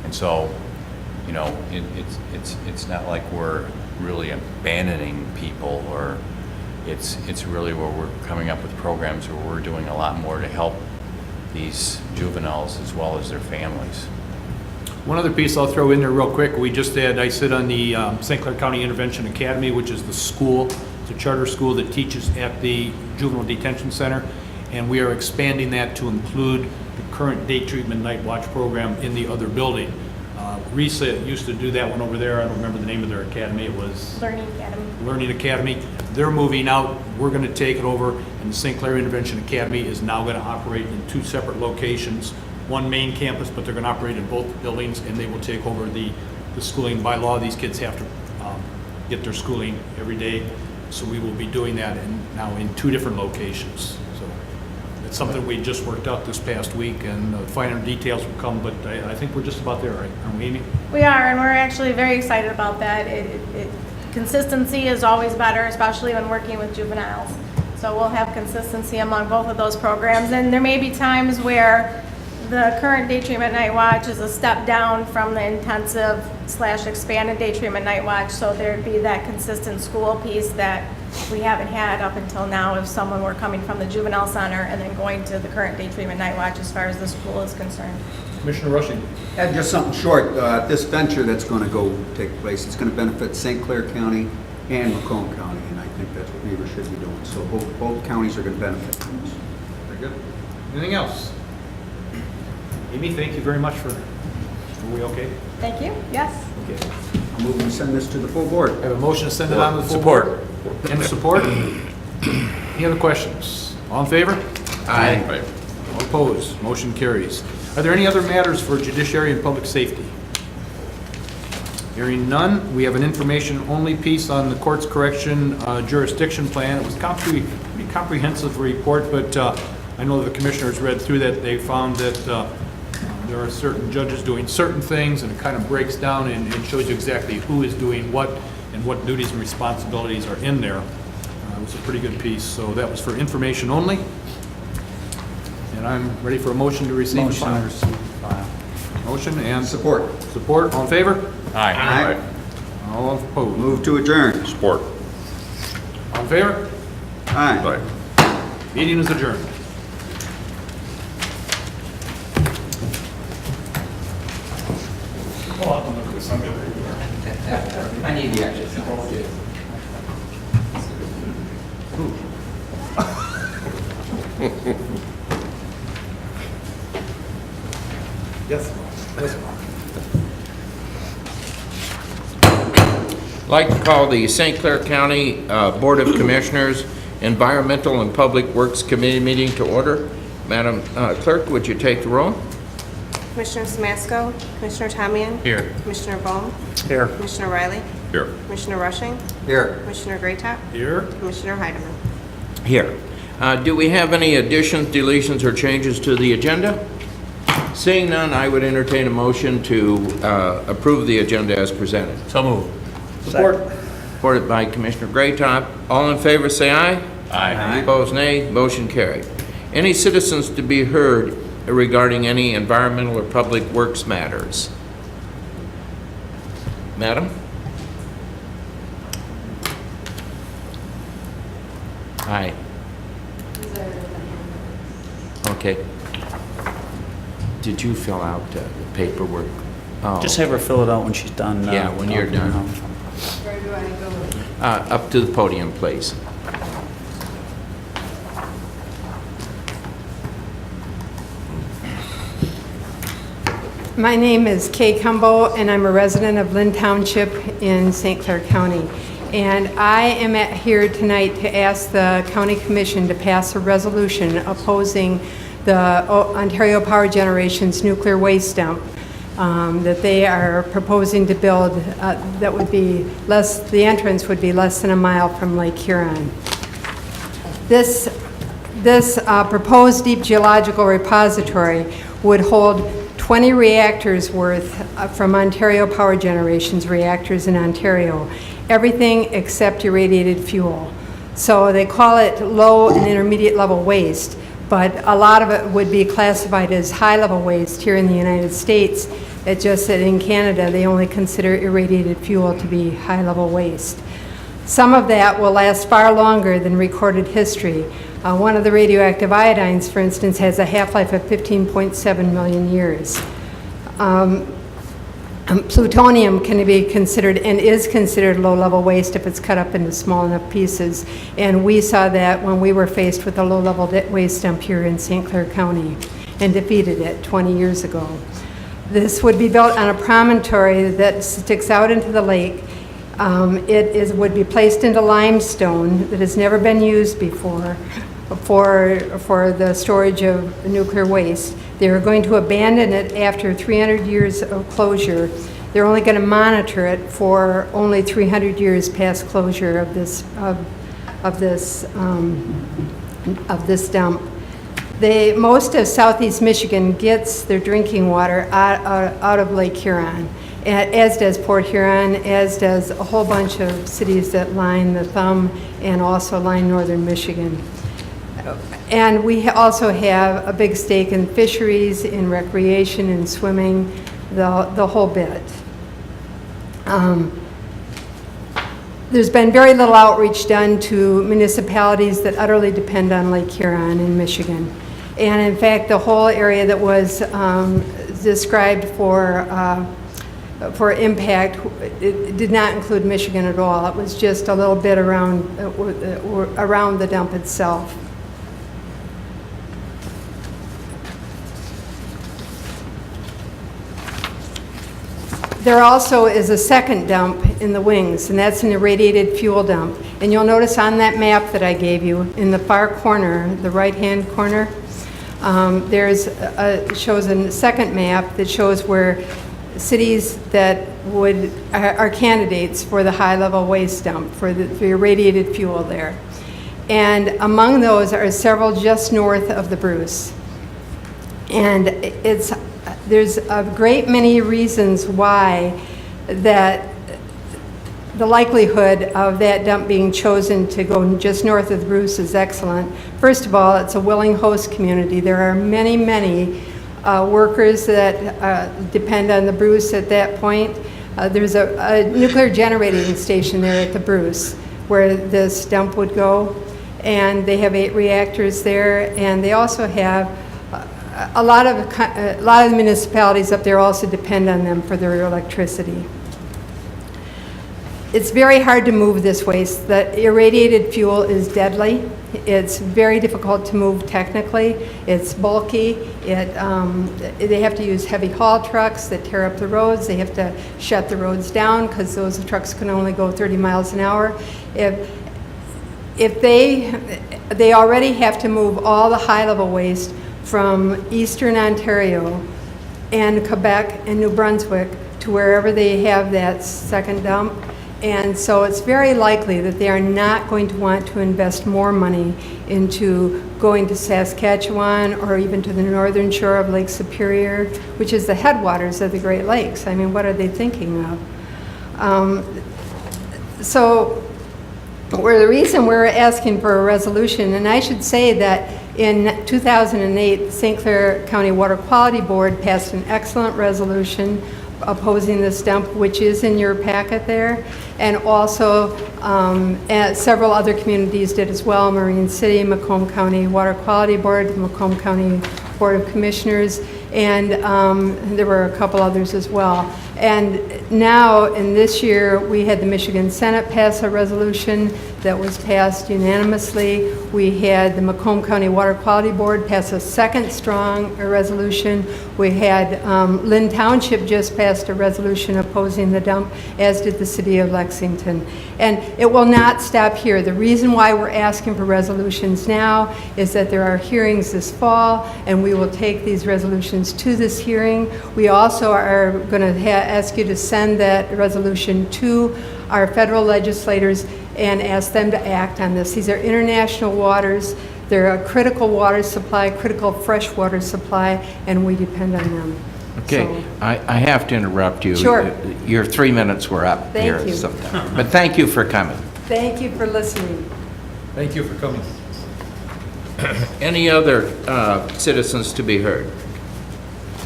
[SPEAKER 10] And so, you know, it's not like we're really abandoning people, or it's really where we're coming up with programs where we're doing a lot more to help these juveniles as well as their families.
[SPEAKER 7] One other piece I'll throw in there real quick. I sit on the St. Clair County Intervention Academy, which is the school. It's a charter school that teaches at the Juvenile Detention Center, and we are expanding that to include the current day treatment night watch program in the other building. RISA used to do that one over there. I don't remember the name of their academy. It was
[SPEAKER 12] Learning Academy.
[SPEAKER 7] Learning Academy. They're moving out. We're going to take it over, and the St. Clair Intervention Academy is now going to operate in 2 separate locations. One main campus, but they're going to operate in both buildings, and they will take over the schooling. By law, these kids have to get their schooling every day, so we will be doing that now in 2 different locations. So it's something we just worked out this past week, and finer details will come, but I think we're just about there, right? Aren't we, Amy?
[SPEAKER 12] We are, and we're actually very excited about that. Consistency is always better, especially when working with juveniles. So we'll have consistency among both of those programs, and there may be times where the current day treatment night watch is a step down from the intensive / expanded day treatment night watch, so there'd be that consistent school piece that we haven't had up until now if someone were coming from the juvenile center and then going to the current day treatment night watch as far as the school is concerned.
[SPEAKER 7] Commissioner Rushing.
[SPEAKER 8] And just something short, this venture that's going to go take place, it's going to benefit St. Clair County and Macomb County, and I think that's what Neighbors should be doing. So both counties are going to benefit from this.
[SPEAKER 7] Very good. Anything else? Amy, thank you very much for, are we okay?
[SPEAKER 12] Thank you. Yes.
[SPEAKER 7] Okay.
[SPEAKER 8] I'll move and send this to the full board.
[SPEAKER 7] I have a motion to send it on to the full board. And support? Any other questions? All in favor?
[SPEAKER 4] Aye.
[SPEAKER 7] All opposed? Motion carries. Are there any other matters for judiciary and public safety? Hearing none, we have an information-only piece on the court's correction jurisdiction plan. It was a pretty comprehensive report, but I know the commissioners read through that. They found that there are certain judges doing certain things, and it kind of breaks down and shows you exactly who is doing what and what duties and responsibilities are in there. It was a pretty good piece, so that was for information only. And I'm ready for a motion to receive and
[SPEAKER 9] Motion
[SPEAKER 7] file.
[SPEAKER 9] to receive and file.
[SPEAKER 7] Motion and
[SPEAKER 8] Support.
[SPEAKER 7] support. All in favor?
[SPEAKER 8] Aye.
[SPEAKER 7] All opposed?
[SPEAKER 8] Move to adjourn.
[SPEAKER 2] Support.
[SPEAKER 7] All in favor?
[SPEAKER 8] Aye.
[SPEAKER 7] Meeting is adjourned.
[SPEAKER 4] I need the extra.
[SPEAKER 7] Yes.
[SPEAKER 4] I'd like to call the St. Clair County Board of Commissioners Environmental and Public Works Committee meeting to order. Madam Clerk, would you take the roll?
[SPEAKER 3] Commissioner Samasco, Commissioner Tamian.
[SPEAKER 10] Here.
[SPEAKER 3] Commissioner Bohm,
[SPEAKER 9] Here.
[SPEAKER 3] Commissioner Riley,
[SPEAKER 2] Here.
[SPEAKER 3] Commissioner Rushing?
[SPEAKER 8] Here.
[SPEAKER 3] Commissioner Greatop?
[SPEAKER 7] Here.
[SPEAKER 3] Commissioner Heidemann?
[SPEAKER 4] Here. Do we have any additions, deletions, or changes to the agenda? Seeing none, I would entertain a motion to approve the agenda as presented.
[SPEAKER 10] So moved.
[SPEAKER 11] Support.
[SPEAKER 4] Supported by Commissioner Greatop. All in favor, say aye.
[SPEAKER 10] Aye.
[SPEAKER 4] Opposed, nay. Motion carried. Any citizens to be heard regarding any environmental or public works matters? Madam? Aye. Okay. Did you fill out the paperwork? Oh.
[SPEAKER 9] Just have her fill it out when she's done.
[SPEAKER 4] Yeah, when you're
[SPEAKER 9] talking
[SPEAKER 4] done.
[SPEAKER 9] now.
[SPEAKER 3] Where do I go?
[SPEAKER 4] Up to the podium, please.
[SPEAKER 13] My name is Kay Cumbo, and I'm a resident of Lynn Township in St. Clair County. And I am here tonight to ask the County Commission to pass a resolution opposing the Ontario Power Generation's nuclear waste dump that they are proposing to build. That would be less, the entrance would be less than a mile from Lake Huron. This proposed deep geological repository would hold 20 reactors worth from Ontario Power Generation's reactors in Ontario, everything except irradiated fuel. So they call it low and intermediate level waste, but a lot of it would be classified as high level waste here in the United States. It's just that in Canada they only consider irradiated fuel to be high level waste. Some of that will last far longer than recorded history. One of the radioactive iodines, for instance, has a half-life of 15.7 million years. Plutonium can be considered and is considered low-level waste if it's cut up into small enough pieces. And we saw that when we were faced with a low-level waste dump here in St. Clair County and defeated it 20 years ago. This would be built on a promontory that sticks out into the lake. Would be placed into limestone that has never been used before for the storage of nuclear waste. They are going to abandon it after 300 years of closure. They're only going to monitor it for only 300 years past closure of this dump. Most of southeast Michigan gets their drinking water out of Lake Huron, as does Port Huron, as does a whole bunch of cities that line the Thumb and also line northern Michigan. And we also have a big stake in fisheries, in recreation, in swimming, the whole bit. There's been very little outreach done to municipalities that utterly depend on Lake Huron in Michigan. And in fact, the whole area that was described for impact, it did not include Michigan at all. It was just a little bit around the dump itself. There also is a second dump in the wings, and that's an irradiated fuel dump. And you'll notice on that map that I gave you, in the far corner, the right-hand corner, shows a second map that shows where cities that are candidates for the high-level waste dump, for the irradiated fuel there. And among those are several just north of the Bruce. And there's a great many reasons why that the likelihood of that dump being chosen to go just north of the Bruce is excellent. First of all, it's a willing host community. There are many, many workers that depend on the Bruce at that point. There's a nuclear generating station there at the Bruce where this dump would go, and they have 8 reactors there, and they also have a lot of the municipalities up there also depend on them for their electricity. It's very hard to move this waste. The irradiated fuel is deadly. It's very difficult to move technically. It's bulky. They have to use heavy haul trucks that tear up the roads. They have to shut the roads down because those trucks can only go 30 miles an hour. If they already have to move all the high-level waste from eastern Ontario and Quebec and New Brunswick to wherever they have that second dump. And so it's very likely that they are not going to want to invest more money into going to Saskatchewan or even to the northern shore of Lake Superior, which is the headwaters of the Great Lakes. I mean, what are they thinking of? So the reason we're asking for a resolution, and I should say that in 2008, the St. Clair County Water Quality Board passed an excellent resolution opposing this dump, which is in your packet there, and also several other communities did as well. Marine City, Macomb County Water Quality Board, the Macomb County Board of Commissioners, and there were a couple others as well. And now, in this year, we had the Michigan Senate pass a resolution that was passed unanimously. We had the Macomb County Water Quality Board pass a second strong resolution. We had Lynn Township just passed a resolution opposing the dump, as did the city of Lexington. And it will not stop here. The reason why we're asking for resolutions now is that there are hearings this fall, and we will take these resolutions to this hearing. We also are going to ask you to send that resolution to our federal legislators and ask them to act on this. These are international waters. They're a critical water supply, critical fresh water supply, and we depend on them.
[SPEAKER 4] Okay,
[SPEAKER 13] So-
[SPEAKER 4] I have to interrupt you.
[SPEAKER 13] Sure.
[SPEAKER 4] Your 3 minutes were up
[SPEAKER 13] Thank
[SPEAKER 4] here
[SPEAKER 13] you.
[SPEAKER 4] sometime. But thank you for coming.
[SPEAKER 13] Thank you for listening.
[SPEAKER 7] Thank you for coming.
[SPEAKER 4] Any other citizens to be heard?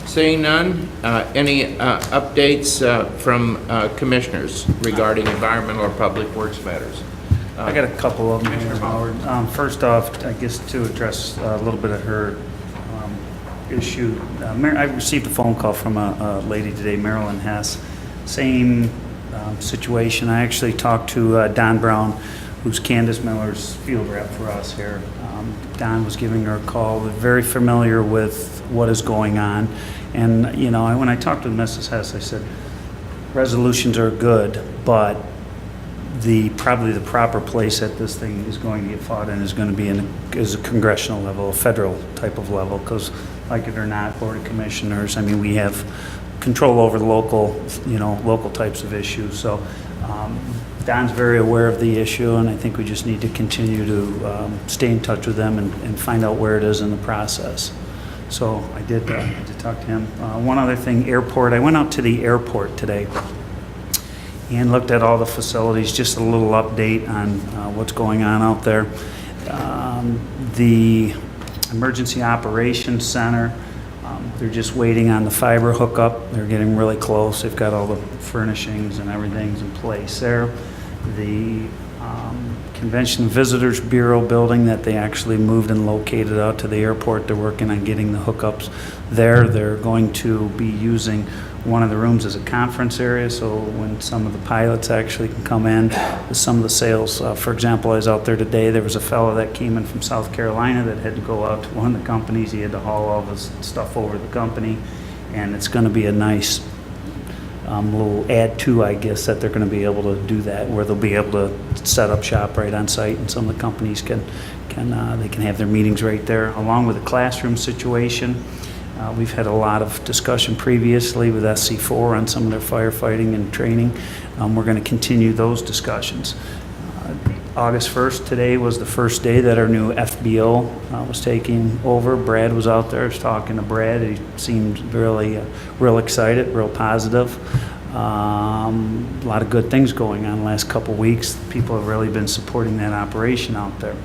[SPEAKER 4] Seeing none, any updates from commissioners regarding environmental or public works matters?
[SPEAKER 9] I got a couple of them here, Howard. First off, I guess to address a little bit of her issue, I received a phone call from a lady today, Marilyn Hess. Same situation. I actually talked to Don Brown, who's Candace Miller's field rep for us here. Don was giving her a call, very familiar with what is going on. And, you know, when I talked to Mrs. Hess, I said, resolutions are good, but probably the proper place that this thing is going to get fought in is going to be is a congressional level, a federal type of level, because like it or not, Board of Commissioners, I mean, we have control over the local types of issues. So Don's very aware of the issue, and I think we just need to continue to stay in touch with them and find out where it is in the process. So I did talk to him. One other thing, airport. I went out to the airport today and looked at all the facilities, just a little update on what's going on out there. The Emergency Operations Center, they're just waiting on the fiber hookup. They're getting really close. They've got all the furnishings and everything's in place there. The Convention and Visitors Bureau building that they actually moved and located out to the airport, they're working on getting the hookups there. They're going to be using one of the rooms as a conference area, so when some of the pilots actually can come in, some of the sales, for example, I was out there today, there was a fellow that came in from South Carolina that had to go out to one of the companies. He had to haul all this stuff over to the company, and it's going to be a nice little add to, I guess, that they're going to be able to do that, where they'll be able to set up shop right on site, and some of the companies can have their meetings right there, along with the classroom situation. We've had a lot of discussion previously with SC4 on some of their firefighting and training. We're going to continue those discussions. August 1st, today was the first day that our new FBO was taking over. Brad was out there. I was talking to Brad. He seemed really real excited, real positive. A lot of good things going on the last couple weeks. People have really been supporting that operation out there.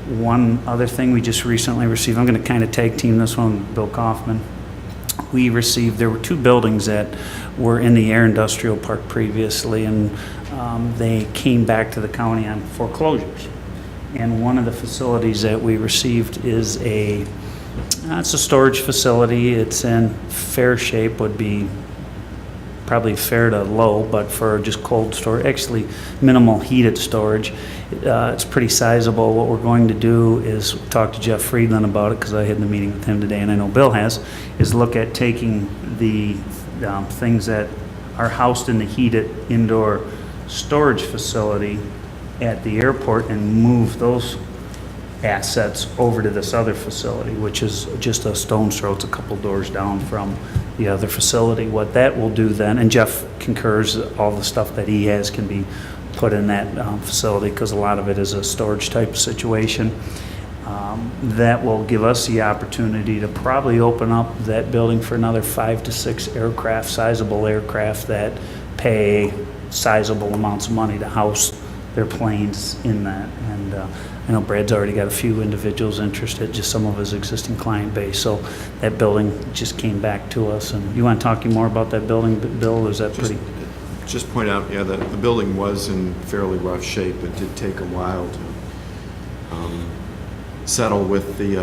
[SPEAKER 9] One other thing we just recently received, I'm going to kind of tag team this one with Bill Kaufman. There were two buildings that were in the Air Industrial Park previously, and they came back to the county on foreclosures. And one of the facilities that we received is it's a storage facility. It's in fair shape, would be probably fair to low, but for just cold storage, actually minimal heated storage. It's pretty sizable. What we're going to do is talk to Jeff Friedland about it, because I had the meeting with him today, and I know Bill has, is look at taking the things that are housed in the heated indoor storage facility at the airport and move those assets over to this other facility, which is just a stone's throw. It's a couple doors down from the other facility. What that will do then, and Jeff concurs, all the stuff that he has can be put in that facility because a lot of it is a storage type of situation. That will give us the opportunity to probably open up that building for another 5 to 6 aircraft, sizable aircraft that pay sizable amounts of money to house their planes in that. And I know Brad's already got a few individuals interested, just some of his existing client base. So that building just came back to us. And you want to talk more about that building, Bill? Is that pretty?
[SPEAKER 14] Just point out, yeah, that the building was in fairly rough shape. It did take a while to settle with the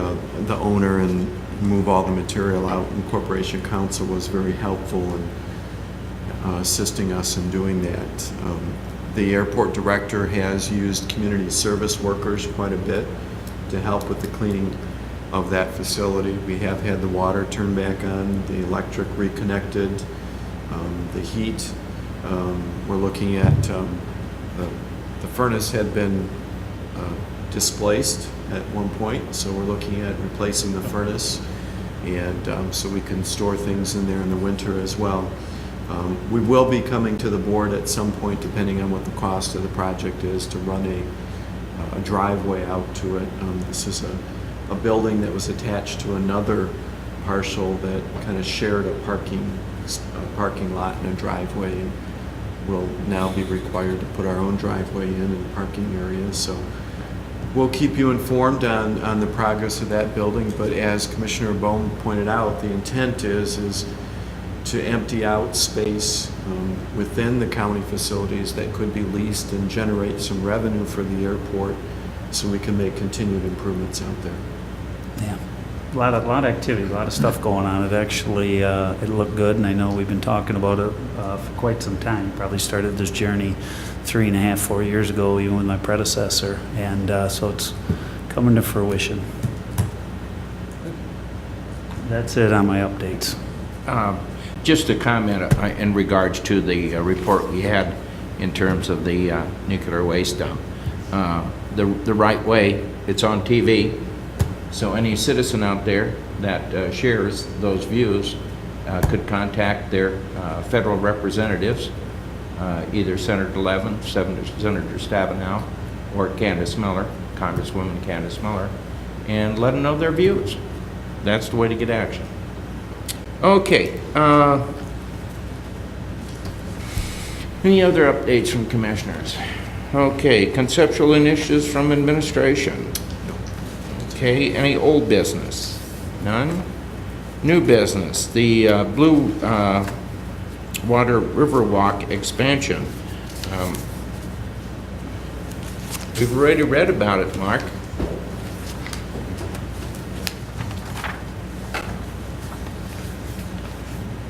[SPEAKER 14] owner and move all the material out. And Corporation Counsel was very helpful in assisting us in doing that. The airport director has used community service workers quite a bit to help with the cleaning of that facility. We have had the water turned back on, the electric reconnected, the heat. We're looking at the furnace had been displaced at one point, so we're looking at replacing the furnace, and so we can store things in there in the winter as well. We will be coming to the board at some point, depending on what the cost of the project is, to run a driveway out to it. This is a building that was attached to another parcel that kind of shared a parking lot and a driveway, and we'll now be required to put our own driveway in parking areas. So we'll keep you informed on the progress of that building, but as Commissioner Bohm pointed out, the intent is to empty out space within the county facilities that could be leased and generate some revenue for the airport so we can make continued improvements out there.
[SPEAKER 9] Yeah. A lot of activity, a lot of stuff going on. It actually, it looked good, and I know we've been talking about it for quite some time. Probably started this journey 3.5, 4 years ago, even with my predecessor, and so it's coming to fruition. That's it on my updates.
[SPEAKER 4] Just a comment in regards to the report we had in terms of the nuclear waste dump. The right way, it's on TV, so any citizen out there that shares those views could contact their federal representatives, either Senator Levin, Senator Stabenow, or Candace Miller, Congresswoman Candace Miller, and let them know their views. That's the way to get action. Okay. Any other updates from commissioners? Okay, conceptual initiatives from administration. Okay, any old business? None? New business, the Blue Water Riverwalk expansion. We've already read about it, Mark.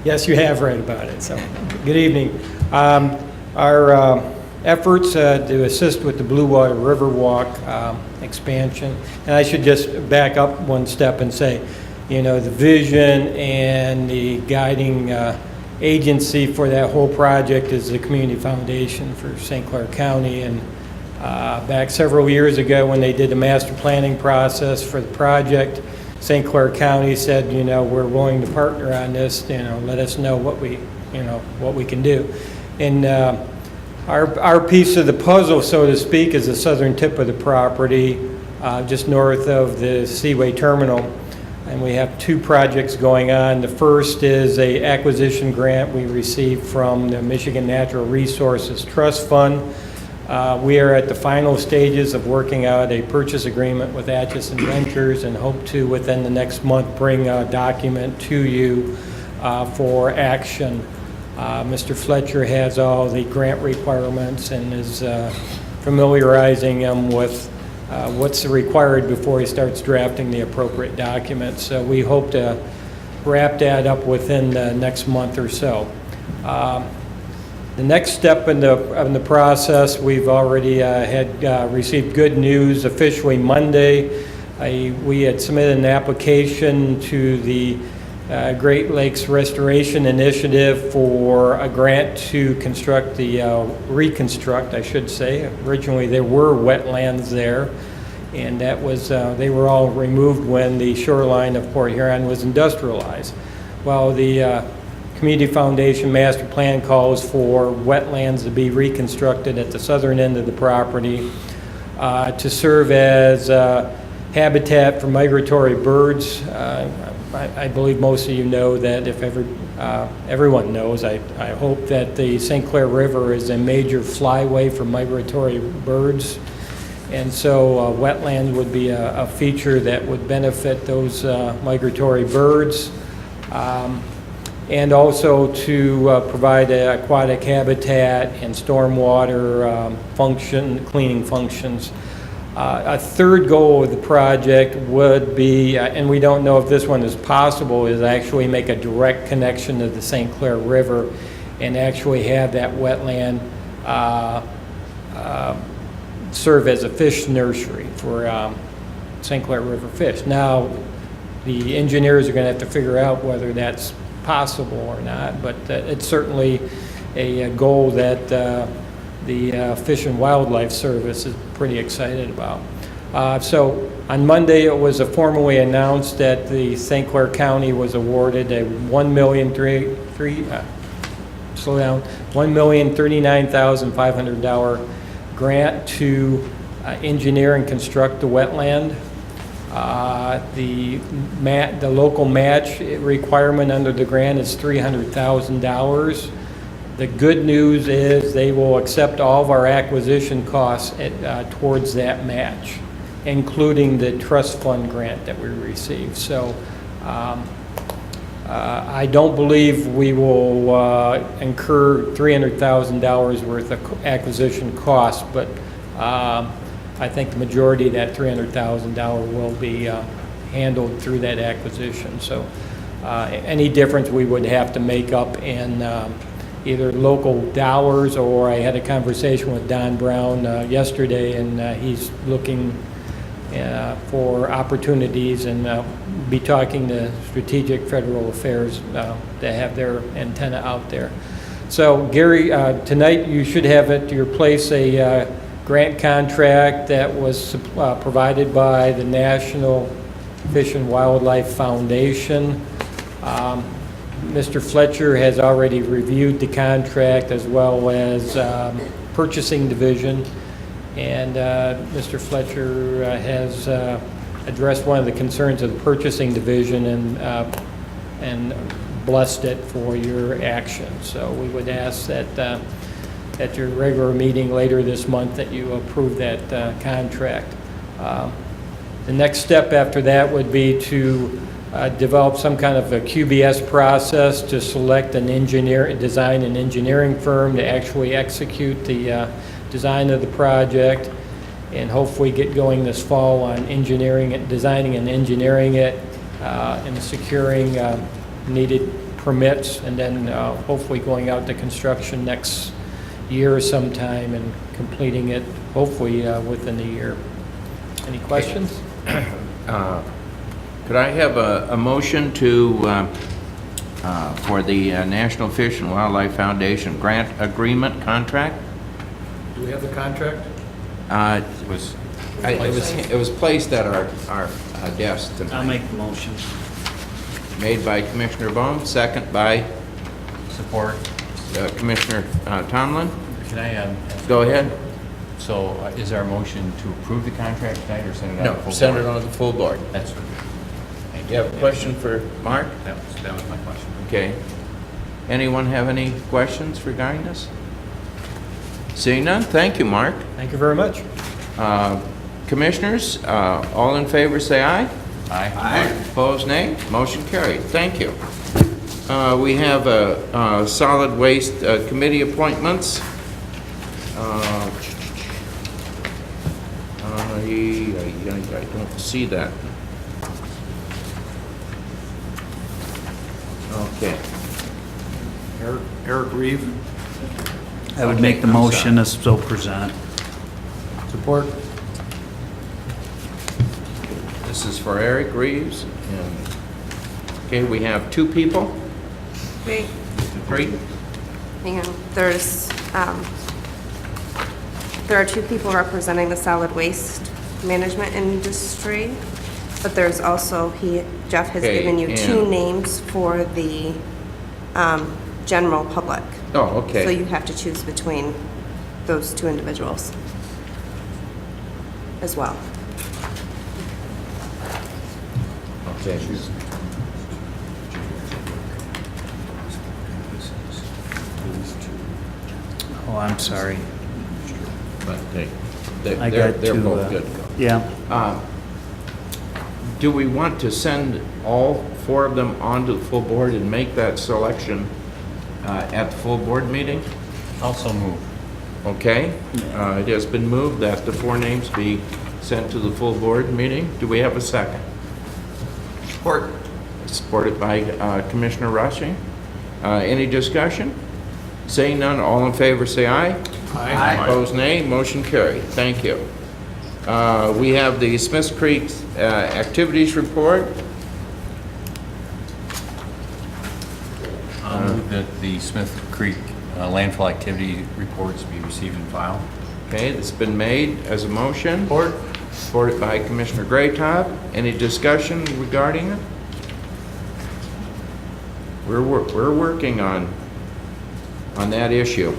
[SPEAKER 15] Yes, you have read about it, so good evening. Our efforts to assist with the Blue Water Riverwalk expansion, and I should just back up one step and say, you know, the vision and the guiding agency for that whole project is the Community Foundation for St. Clair County, and back several years ago when they did the master planning process for the project, St. Clair County said, you know, we're willing to partner on this, you know, let us know what we can do. And our piece of the puzzle, so to speak, is the southern tip of the property, just north of the Seaway Terminal. And we have two projects going on. The first is a acquisition grant we received from the Michigan Natural Resources Trust Fund. We are at the final stages of working out a purchase agreement with Atchison Ventures and hope to, within the next month, bring a document to you for action. Mr. Fletcher has all the grant requirements and is familiarizing them with what's required before he starts drafting the appropriate documents. So we hope to wrap that up within the next month or so. The next step in the process, we've already had received good news officially Monday. We had submitted an application to the Great Lakes Restoration Initiative for a grant to construct reconstruct, I should say. Originally there were wetlands there, and that was they were all removed when the shoreline of Port Huron was industrialized. Well, the Community Foundation Master Plan calls for wetlands to be reconstructed at the southern end of the property to serve as habitat for migratory birds. I believe most of you know that, if everyone knows, I hope that the St. Clair River is a major flyway for migratory birds. And so wetlands would be a feature that would benefit those migratory birds. And also to provide aquatic habitat and stormwater cleaning functions. A third goal of the project would be, and we don't know if this one is possible, is actually make a direct connection to the St. Clair River and actually have that wetland serve as a fish nursery for St. Clair River fish. Now, the engineers are going to have to figure out whether that's possible or not, but it's certainly a goal that the Fish and Wildlife Service is pretty excited about. So on Monday, it was formally announced that the St. Clair County was awarded a $1,039,500 grant to engineer and construct the wetland. The local match requirement under the grant is $300,000. The good news is they will accept all of our acquisition costs towards that match, including the trust fund grant that we received. So I don't believe we will incur $300,000 worth of acquisition costs, but I think the majority of that $300,000 will be handled through that acquisition. So any difference we would have to make up in either local dollars, or I had a conversation with Don Brown yesterday, and he's looking for opportunities and be talking to Strategic Federal Affairs to have their antenna out there. So Gary, tonight you should have at your place a grant contract that was provided by the National Fish and Wildlife Foundation. Mr. Fletcher has already reviewed the contract, as well as purchasing division, and Mr. Fletcher has addressed one of the concerns of the purchasing division and blessed it for your action. So we would ask that at your regular meeting later this month that you approve that contract. The next step after that would be to develop some kind of a QBS process to select an design and engineering firm to actually execute the design of the project, and hopefully get going this fall on engineering it, designing and engineering it, and securing needed permits, and then hopefully going out to construction next year sometime and completing it hopefully within a year. Any questions?
[SPEAKER 4] Could I have a motion to, for the National Fish and Wildlife Foundation grant agreement contract?
[SPEAKER 7] Do we have the contract?
[SPEAKER 4] It was placed at our desk tonight.
[SPEAKER 9] I'll make the motion.
[SPEAKER 4] Made by Commissioner Bohm, second by
[SPEAKER 10] Support.
[SPEAKER 4] Commissioner Tomlin.
[SPEAKER 10] Can I, ask
[SPEAKER 4] Go ahead.
[SPEAKER 10] So is our motion to approve the contract tonight or send it out to the full board?
[SPEAKER 4] Send it on to the full board.
[SPEAKER 10] That's, thank
[SPEAKER 4] You have a question for Mark?
[SPEAKER 10] That was my question.
[SPEAKER 4] Okay. Anyone have any questions regarding this? Seeing none, thank you, Mark.
[SPEAKER 15] Thank you very much.
[SPEAKER 4] Commissioners, all in favor say aye.
[SPEAKER 10] Aye.
[SPEAKER 4] Aye. Opposed, nay. Motion carried. Thank you. We have solid waste committee appointments. I don't see that. Okay.
[SPEAKER 7] Eric Reeve.
[SPEAKER 9] I would make the motion as so presented.
[SPEAKER 7] Support.
[SPEAKER 4] This is for Eric Reeves. And, okay, we have two people.
[SPEAKER 3] Wait,
[SPEAKER 4] Three.
[SPEAKER 3] hang on. There are two people representing the solid waste management industry. But there's also, Jeff has
[SPEAKER 4] Okay,
[SPEAKER 3] given you 2
[SPEAKER 4] and-
[SPEAKER 3] names for the general public.
[SPEAKER 4] Oh, okay.
[SPEAKER 3] So you have to choose between those 2 individuals as well.
[SPEAKER 4] Okay.
[SPEAKER 9] Oh, I'm sorry.
[SPEAKER 4] But
[SPEAKER 9] I
[SPEAKER 4] they're
[SPEAKER 9] got
[SPEAKER 4] they're
[SPEAKER 9] to,
[SPEAKER 4] both good.
[SPEAKER 9] Yeah.
[SPEAKER 4] Do we want to send all 4 of them onto the full board and make that selection at the full board meeting?
[SPEAKER 10] Also move.
[SPEAKER 4] Okay. It has been moved that the 4 names be sent to the full board meeting. Do we have a second?
[SPEAKER 8] Support.
[SPEAKER 4] Supported by Commissioner Rushing. Any discussion? Saying none, all in favor say aye.
[SPEAKER 7] Aye.
[SPEAKER 4] Opposed, nay. Motion carried. Thank you. We have the Smiths Creek activities report.
[SPEAKER 10] I'll move that the Smith Creek landfill activity reports be received and filed.
[SPEAKER 4] Okay, it's been made as a motion. Supported by Commissioner Graytop. Any discussion regarding it? We're working on that issue.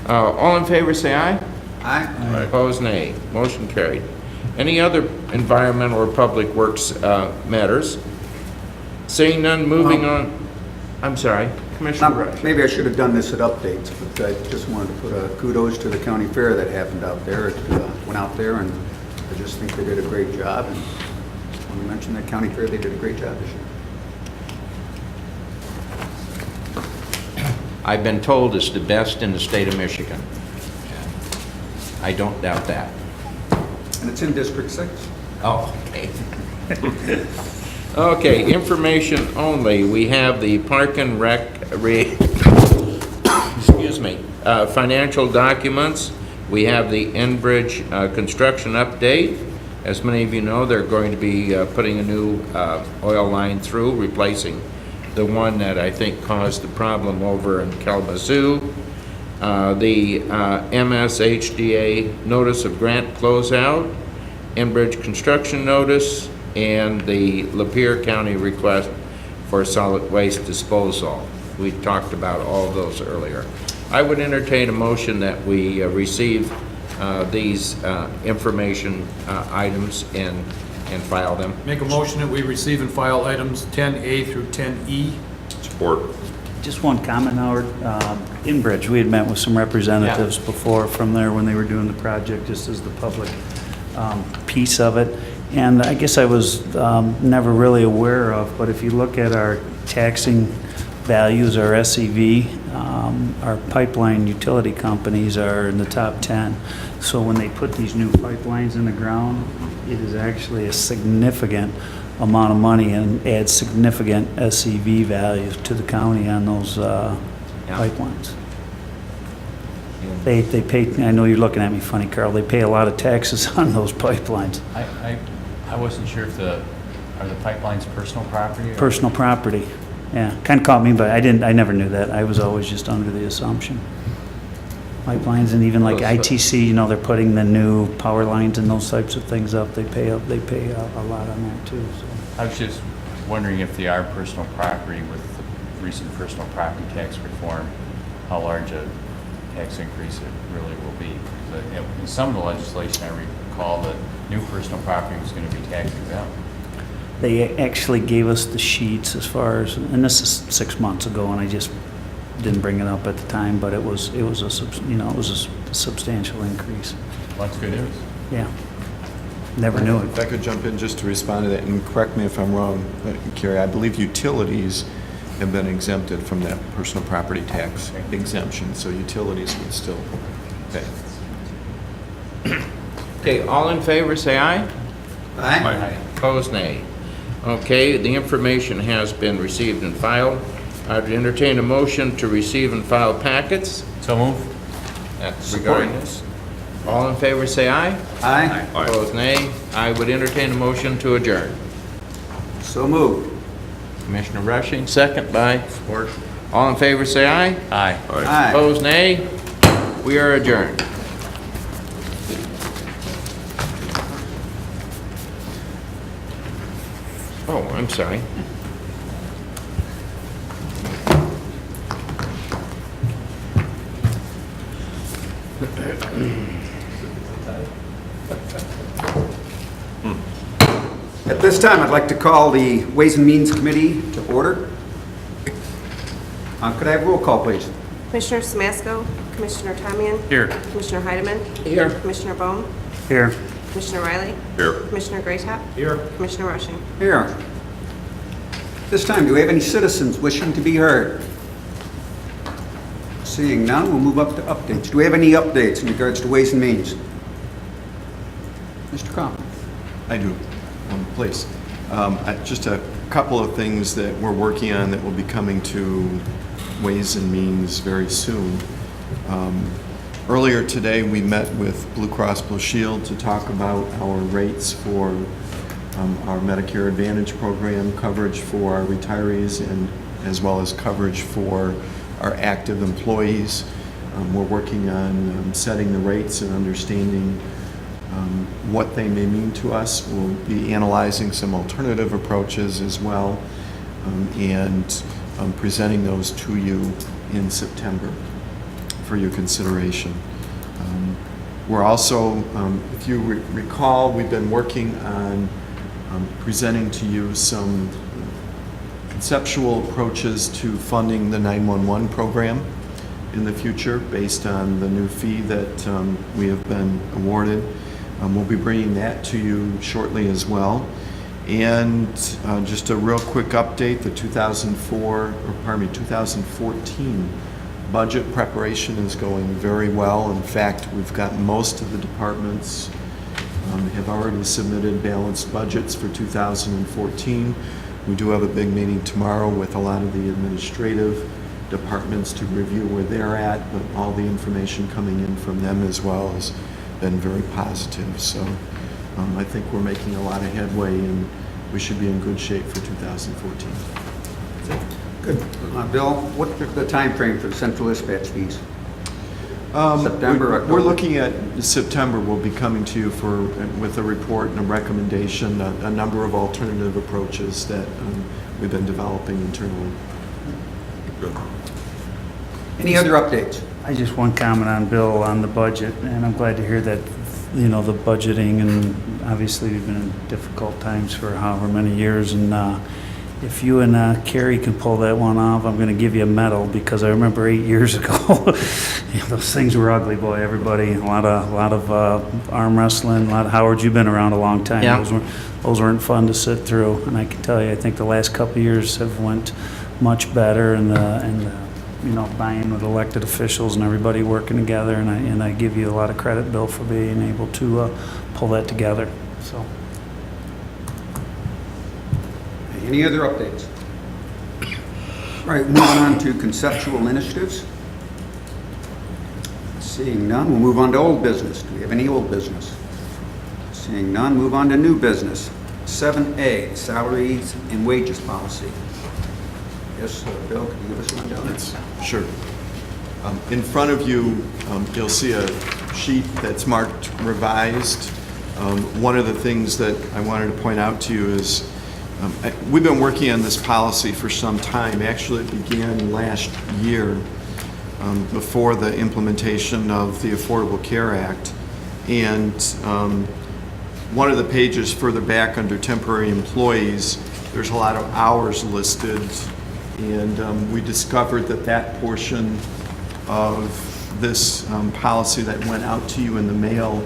[SPEAKER 4] All in favor say aye.
[SPEAKER 8] Aye.
[SPEAKER 4] Opposed, nay. Motion carried. Any other environmental or public works matters? Seeing none, moving on. I'm sorry, Commissioner Rush.
[SPEAKER 8] Maybe I should have done this at updates, but I just wanted to put a kudos to the county fair that happened out there. It went out there, and I just think they did a great job. And when you mentioned that county fair, they did a great job this year.
[SPEAKER 4] I've been told it's the best in the state of Michigan. I don't doubt that.
[SPEAKER 8] And it's in District 6.
[SPEAKER 4] Oh, okay. Okay, information only. We have the Park and excuse me, financial documents. We have the Enbridge construction update. As many of you know, they're going to be putting a new oil line through, replacing the one that I think caused the problem over in Kalamazoo. The MSHDA notice of grant closeout, Enbridge construction notice, and the Lapeer County request for solid waste disposal. We talked about all of those earlier. I would entertain a motion that we receive these information items and file them.
[SPEAKER 7] Make a motion that we receive and file items 10A through 10E.
[SPEAKER 2] Support.
[SPEAKER 9] Just one comment, Howard. Enbridge, we had met with some representatives before from there when they were doing the project, just as the public piece of it. And I guess I was never really aware of, but if you look at our taxing values, our SEV, our pipeline utility companies are in the top 10. So when they put these new pipelines in the ground, it is actually a significant amount of money and adds significant SEV values to the county on those pipelines. They pay, I know you're looking at me funny, Carl, they pay a lot of taxes on those pipelines.
[SPEAKER 10] I wasn't sure if are the pipelines personal property? Or?
[SPEAKER 9] Personal property, yeah. Kind of caught me, but I never knew that. I was always just under the assumption. Pipelines and even like ITC, you know, they're putting the new power lines and those types of things up. They pay a lot on that too, so.
[SPEAKER 10] I was just wondering if they are personal property with the recent personal property tax reform, how large a tax increase it really will be. In some of the legislation, I recall that new personal property was going to be tax exempt.
[SPEAKER 9] They actually gave us the sheets as far as, and this is 6 months ago, and I just didn't bring it up at the time, but it was a substantial increase.
[SPEAKER 10] Well, that's good news.
[SPEAKER 9] Yeah. Never knew it.
[SPEAKER 14] If I could jump in just to respond to that, and correct me if I'm wrong, Carrie, I believe utilities have been exempted from that personal property tax exemption, so utilities would still pay.
[SPEAKER 4] Okay, all in favor say aye.
[SPEAKER 8] Aye.
[SPEAKER 4] Opposed, nay. Okay, the information has been received and filed. I'd entertain a motion to receive and file packets.
[SPEAKER 10] So move.
[SPEAKER 4] Regarding this. All in favor say aye.
[SPEAKER 8] Aye.
[SPEAKER 4] Opposed, nay. I would entertain a motion to adjourn.
[SPEAKER 8] So moved.
[SPEAKER 4] Commissioner Rushing, second by. Support. All in favor say aye.
[SPEAKER 10] Aye.
[SPEAKER 8] Aye.
[SPEAKER 4] Opposed, nay. We are adjourned. Oh, I'm sorry.
[SPEAKER 8] At this time, I'd like to call the Ways and Means Committee to order. Could I have roll call, please?
[SPEAKER 3] Commissioner Samasco, Commissioner Tamian.
[SPEAKER 10] Here.
[SPEAKER 3] Commissioner Heidemann.
[SPEAKER 4] Here.
[SPEAKER 3] Commissioner Bohm.
[SPEAKER 9] Here.
[SPEAKER 3] Commissioner Riley.
[SPEAKER 2] Here.
[SPEAKER 3] Commissioner Graytop.
[SPEAKER 7] Here.
[SPEAKER 3] Commissioner Rushing.
[SPEAKER 8] Here. This time, do we have any citizens wishing to be heard? Seeing none, we'll move up to updates. Do we have any updates in regards to Ways and Means? Mr. Cobb?
[SPEAKER 14] I do, please. Just a couple of things that we're working on that will be coming to Ways and Means very soon. Earlier today, we met with Blue Cross Blue Shield to talk about our rates for our Medicare Advantage program, coverage for our retirees, and as well as coverage for our active employees. We're working on setting the rates and understanding what they may mean to us. We'll be analyzing some alternative approaches as well, and presenting those to you in September for your consideration. We're also, if you recall, we've been working on presenting to you some conceptual approaches to funding the 911 program in the future based on the new fee that we have been awarded. We'll be bringing that to you shortly as well. And just a real quick update, the 2014 budget preparation is going very well. In fact, we've got most of the departments have already submitted balanced budgets for 2014. We do have a big meeting tomorrow with a lot of the administrative departments to review where they're at, but all the information coming in from them as well has been very positive. So I think we're making a lot of headway, and we should be in good shape for 2014.
[SPEAKER 8] Good. Bill, what's the time frame for the central dispatch fees? September, October?
[SPEAKER 14] We're looking at September. We'll be coming to you with a report and a recommendation, a number of alternative approaches that we've been developing internally.
[SPEAKER 2] Good.
[SPEAKER 8] Any other updates?
[SPEAKER 9] I just one comment on Bill on the budget, and I'm glad to hear that, you know, the budgeting, and obviously we've been in difficult times for however many years, and if you and Carrie can pull that one off, I'm going to give you a medal, because I remember 8 years ago, you know, those things were ugly, boy. Everybody, a lot of arm wrestling, a lot of Howard. You've been around a long time.
[SPEAKER 4] Yeah.
[SPEAKER 9] Those weren't fun to sit through, and I can tell you, I think the last couple of years have went much better, and you know, buy-in with elected officials and everybody working together, and I give you a lot of credit, Bill, for being able to pull that together. So.
[SPEAKER 8] Any other updates? All right, moving on to conceptual initiatives. Seeing none, we'll move on to old business. Do we have any old business? Seeing none, move on to new business. 7A, salaries and wages policy. Yes, Bill, can you give us a rundown?
[SPEAKER 14] Sure. In front of you, you'll see a sheet that's marked revised. One of the things that I wanted to point out to you is we've been working on this policy for some time. Actually, it began last year before the implementation of the Affordable Care Act. And one of the pages further back under temporary employees, there's a lot of hours listed. And we discovered that portion of this policy that went out to you in the mail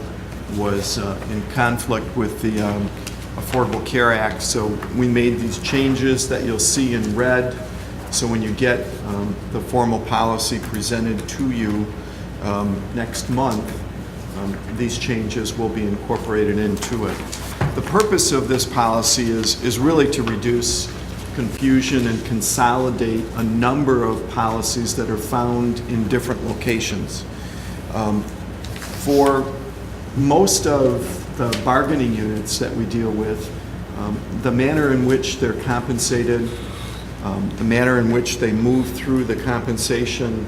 [SPEAKER 14] was in conflict with the Affordable Care Act. So we made these changes that you'll see in red. So when you get the formal policy presented to you next month, these changes will be incorporated into it. The purpose of this policy is really to reduce confusion and consolidate a number of policies that are found in different locations. For most of the bargaining units that we deal with, the manner in which they're compensated, the manner in which they move through the compensation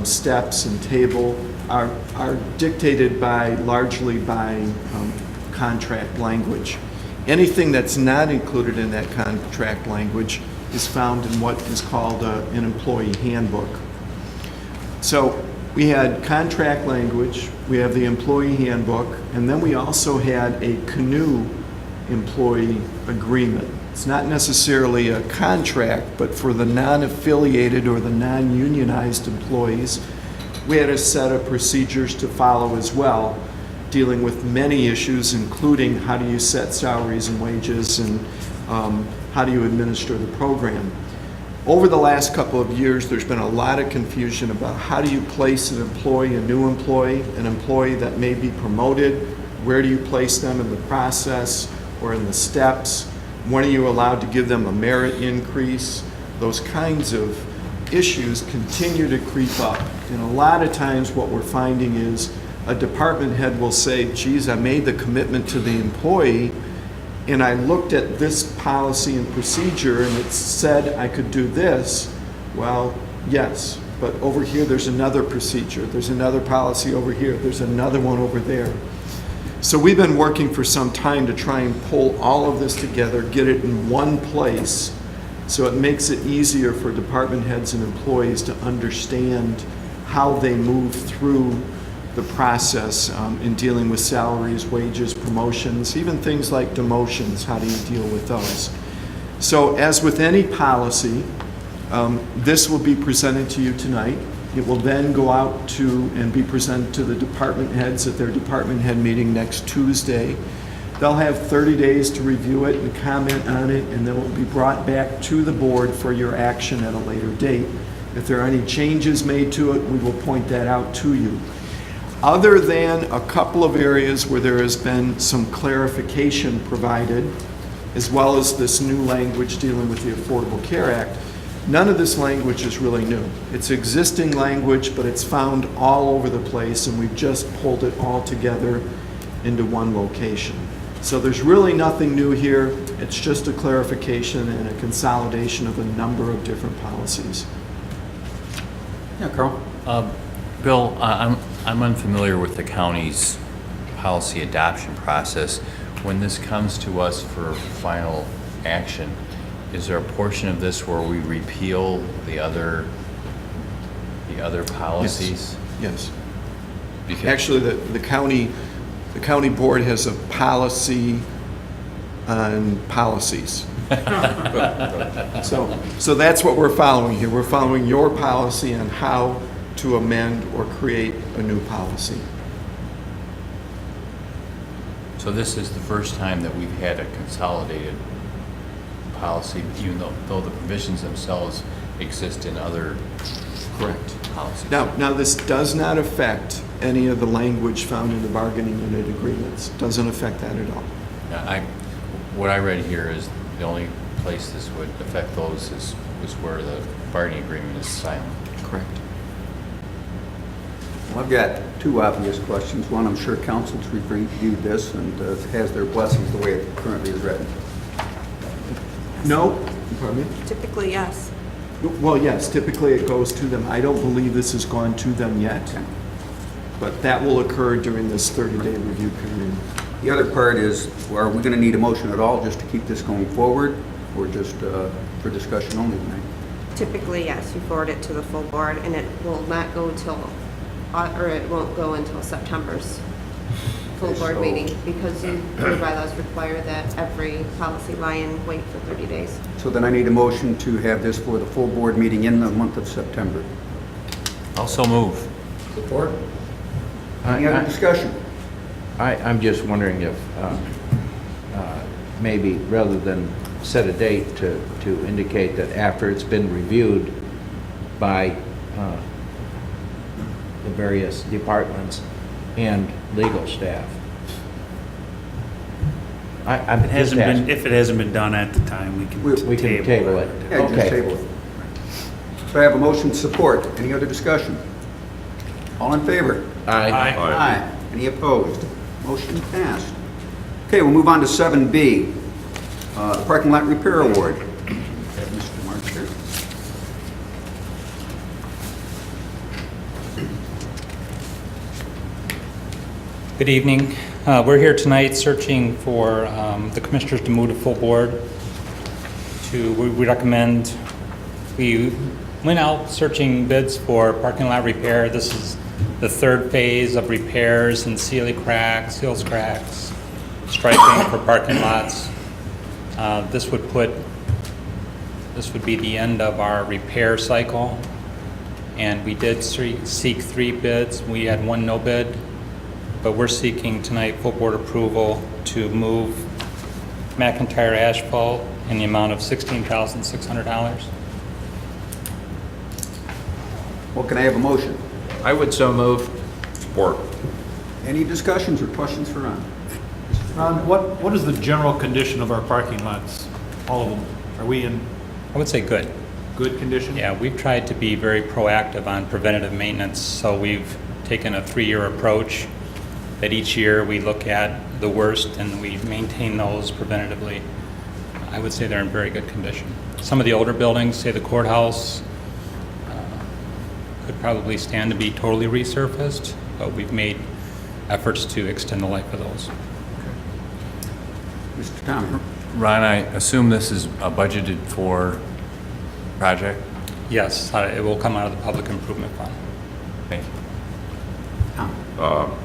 [SPEAKER 14] steps and table are dictated largely by contract language. Anything that's not included in that contract language is found in what is called an employee handbook. So we had contract language, we have the employee handbook, and then we also had a canoe employee agreement. It's not necessarily a contract, but for the non-affiliated or the non-unionized employees, we had a set of procedures to follow as well, dealing with many issues, including how do you set salaries and wages, and how do you administer the program. Over the last couple of years, there's been a lot of confusion about how do you place an employee, a new employee, an employee that may be promoted, where do you place them in the process or in the steps, when are you allowed to give them a merit increase. Those kinds of issues continue to creep up. And a lot of times what we're finding is a department head will say, geez, I made the commitment to the employee and I looked at this policy and procedure and it said I could do this. Well, yes, but over here there's another procedure, there's another policy over here, there's another one over there. So we've been working for some time to try and pull all of this together, get it in one place, so it makes it easier for department heads and employees to understand how they move through the process in dealing with salaries, wages, promotions, even things like demotions. How do you deal with those? So as with any policy, this will be presented to you tonight. It will then go out to and be presented to the department heads at their department head meeting next Tuesday. They'll have 30 days to review it and comment on it, and then it will be brought back to the board for your action at a later date. If there are any changes made to it, we will point that out to you. Other than a couple of areas where there has been some clarification provided, as well as this new language dealing with the Affordable Care Act, none of this language is really new. It's existing language, but it's found all over the place, and we've just pulled it all together into one location. So there's really nothing new here. It's just a clarification and a consolidation of a number of different policies.
[SPEAKER 8] Yeah, Carl?
[SPEAKER 10] Bill, I'm unfamiliar with the county's policy adoption process. When this comes to us for final action, is there a portion of this where we repeal the other policies?
[SPEAKER 14] Yes.
[SPEAKER 10] Because
[SPEAKER 14] Actually, the county board has a policy on policies. So that's what we're following here. We're following your policy on how to amend or create a new policy.
[SPEAKER 10] So this is the first time that we've had a consolidated policy, even though the provisions themselves exist in other
[SPEAKER 14] Correct.
[SPEAKER 10] policies.
[SPEAKER 14] Now this does not affect any of the language found in the bargaining unit agreements. Doesn't affect that at all.
[SPEAKER 10] What I read here is the only place this would affect those is where the bargaining agreement is silent.
[SPEAKER 14] Correct.
[SPEAKER 8] Well, I've got two obvious questions. One, I'm sure council's reviewed this and has their blessings the way it currently is written.
[SPEAKER 14] No? Pardon me?
[SPEAKER 3] Typically, yes.
[SPEAKER 14] Well, yes, typically it goes to them. I don't believe this has gone to them yet, but that will occur during this 30-day review period.
[SPEAKER 8] The other part is, are we going to need a motion at all just to keep this going forward, or just for discussion only tonight?
[SPEAKER 3] Typically, yes, you forward it to the full board, and it will not go till, or it won't go until September's full board meeting, because your bylaws require that every policy lion wait for 30 days.
[SPEAKER 8] So then I need a motion to have this for the full board meeting in the month of September.
[SPEAKER 10] Also move.
[SPEAKER 8] Support. Any other discussion?
[SPEAKER 4] I'm just wondering if maybe rather than set a date to indicate that after it's been reviewed by the various departments and legal staff.
[SPEAKER 9] If it hasn't been done at the time,
[SPEAKER 4] We can table it.
[SPEAKER 8] Yeah, just
[SPEAKER 4] Okay.
[SPEAKER 8] table it. So I have a motion to support. Any other discussion? All in favor?
[SPEAKER 4] Aye.
[SPEAKER 8] Aye. Any opposed? Motion passed. Okay, we'll move on to 7B, the parking lot repair award. Have Mr. March here.
[SPEAKER 16] Good evening. We're here tonight searching for the commissioners to move to full board. We recommend, we went out searching bids for parking lot repair. This is the third phase of repairs and seals cracks, striping for parking lots. This would be the end of our repair cycle. And we did seek 3 bids. We had 1 no bid. But we're seeking tonight full board approval to move McIntyre Asphalt in the amount of $16,600.
[SPEAKER 8] Well, can I have a motion?
[SPEAKER 4] I would so move.
[SPEAKER 2] Support.
[SPEAKER 8] Any discussions or questions for Ron?
[SPEAKER 7] Ron, what is the general condition of our parking lots? All of them? Are we in
[SPEAKER 16] I would say good.
[SPEAKER 7] good condition?
[SPEAKER 16] Yeah, we've tried to be very proactive on preventative maintenance, so we've taken a 3-year approach that each year we look at the worst and we maintain those preventatively. I would say they're in very good condition. Some of the older buildings, say the courthouse, could probably stand to be totally resurfaced, but we've made efforts to extend the life of those.
[SPEAKER 8] Mr. Thomas?
[SPEAKER 10] Ron, I assume this is a budgeted for project?
[SPEAKER 16] Yes, it will come out of the Public Improvement Fund.
[SPEAKER 10] Thank you.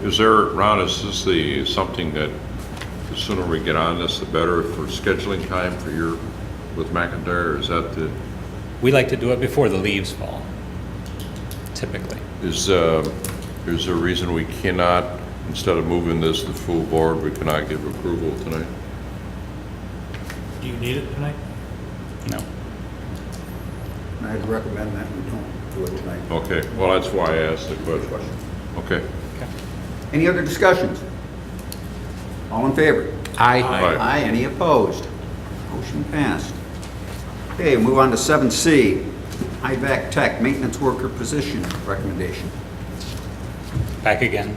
[SPEAKER 2] Is there, Ron, is this something that the sooner we get on this, the better for scheduling time for with McIntyre? Is that
[SPEAKER 16] We like to do it before the leaves fall, typically.
[SPEAKER 2] is there a reason we cannot, instead of moving this to full board, we cannot give approval tonight?
[SPEAKER 7] Do you need it tonight?
[SPEAKER 16] No.
[SPEAKER 8] I'd recommend that we don't do it tonight.
[SPEAKER 2] Okay, well, that's why I asked the question. Okay.
[SPEAKER 8] Any other discussions? All in favor?
[SPEAKER 4] Aye.
[SPEAKER 8] Aye. Any opposed? Motion passed. Okay, move on to 7C, IVAC Tech Maintenance Worker Position Recommendation.
[SPEAKER 16] Back again.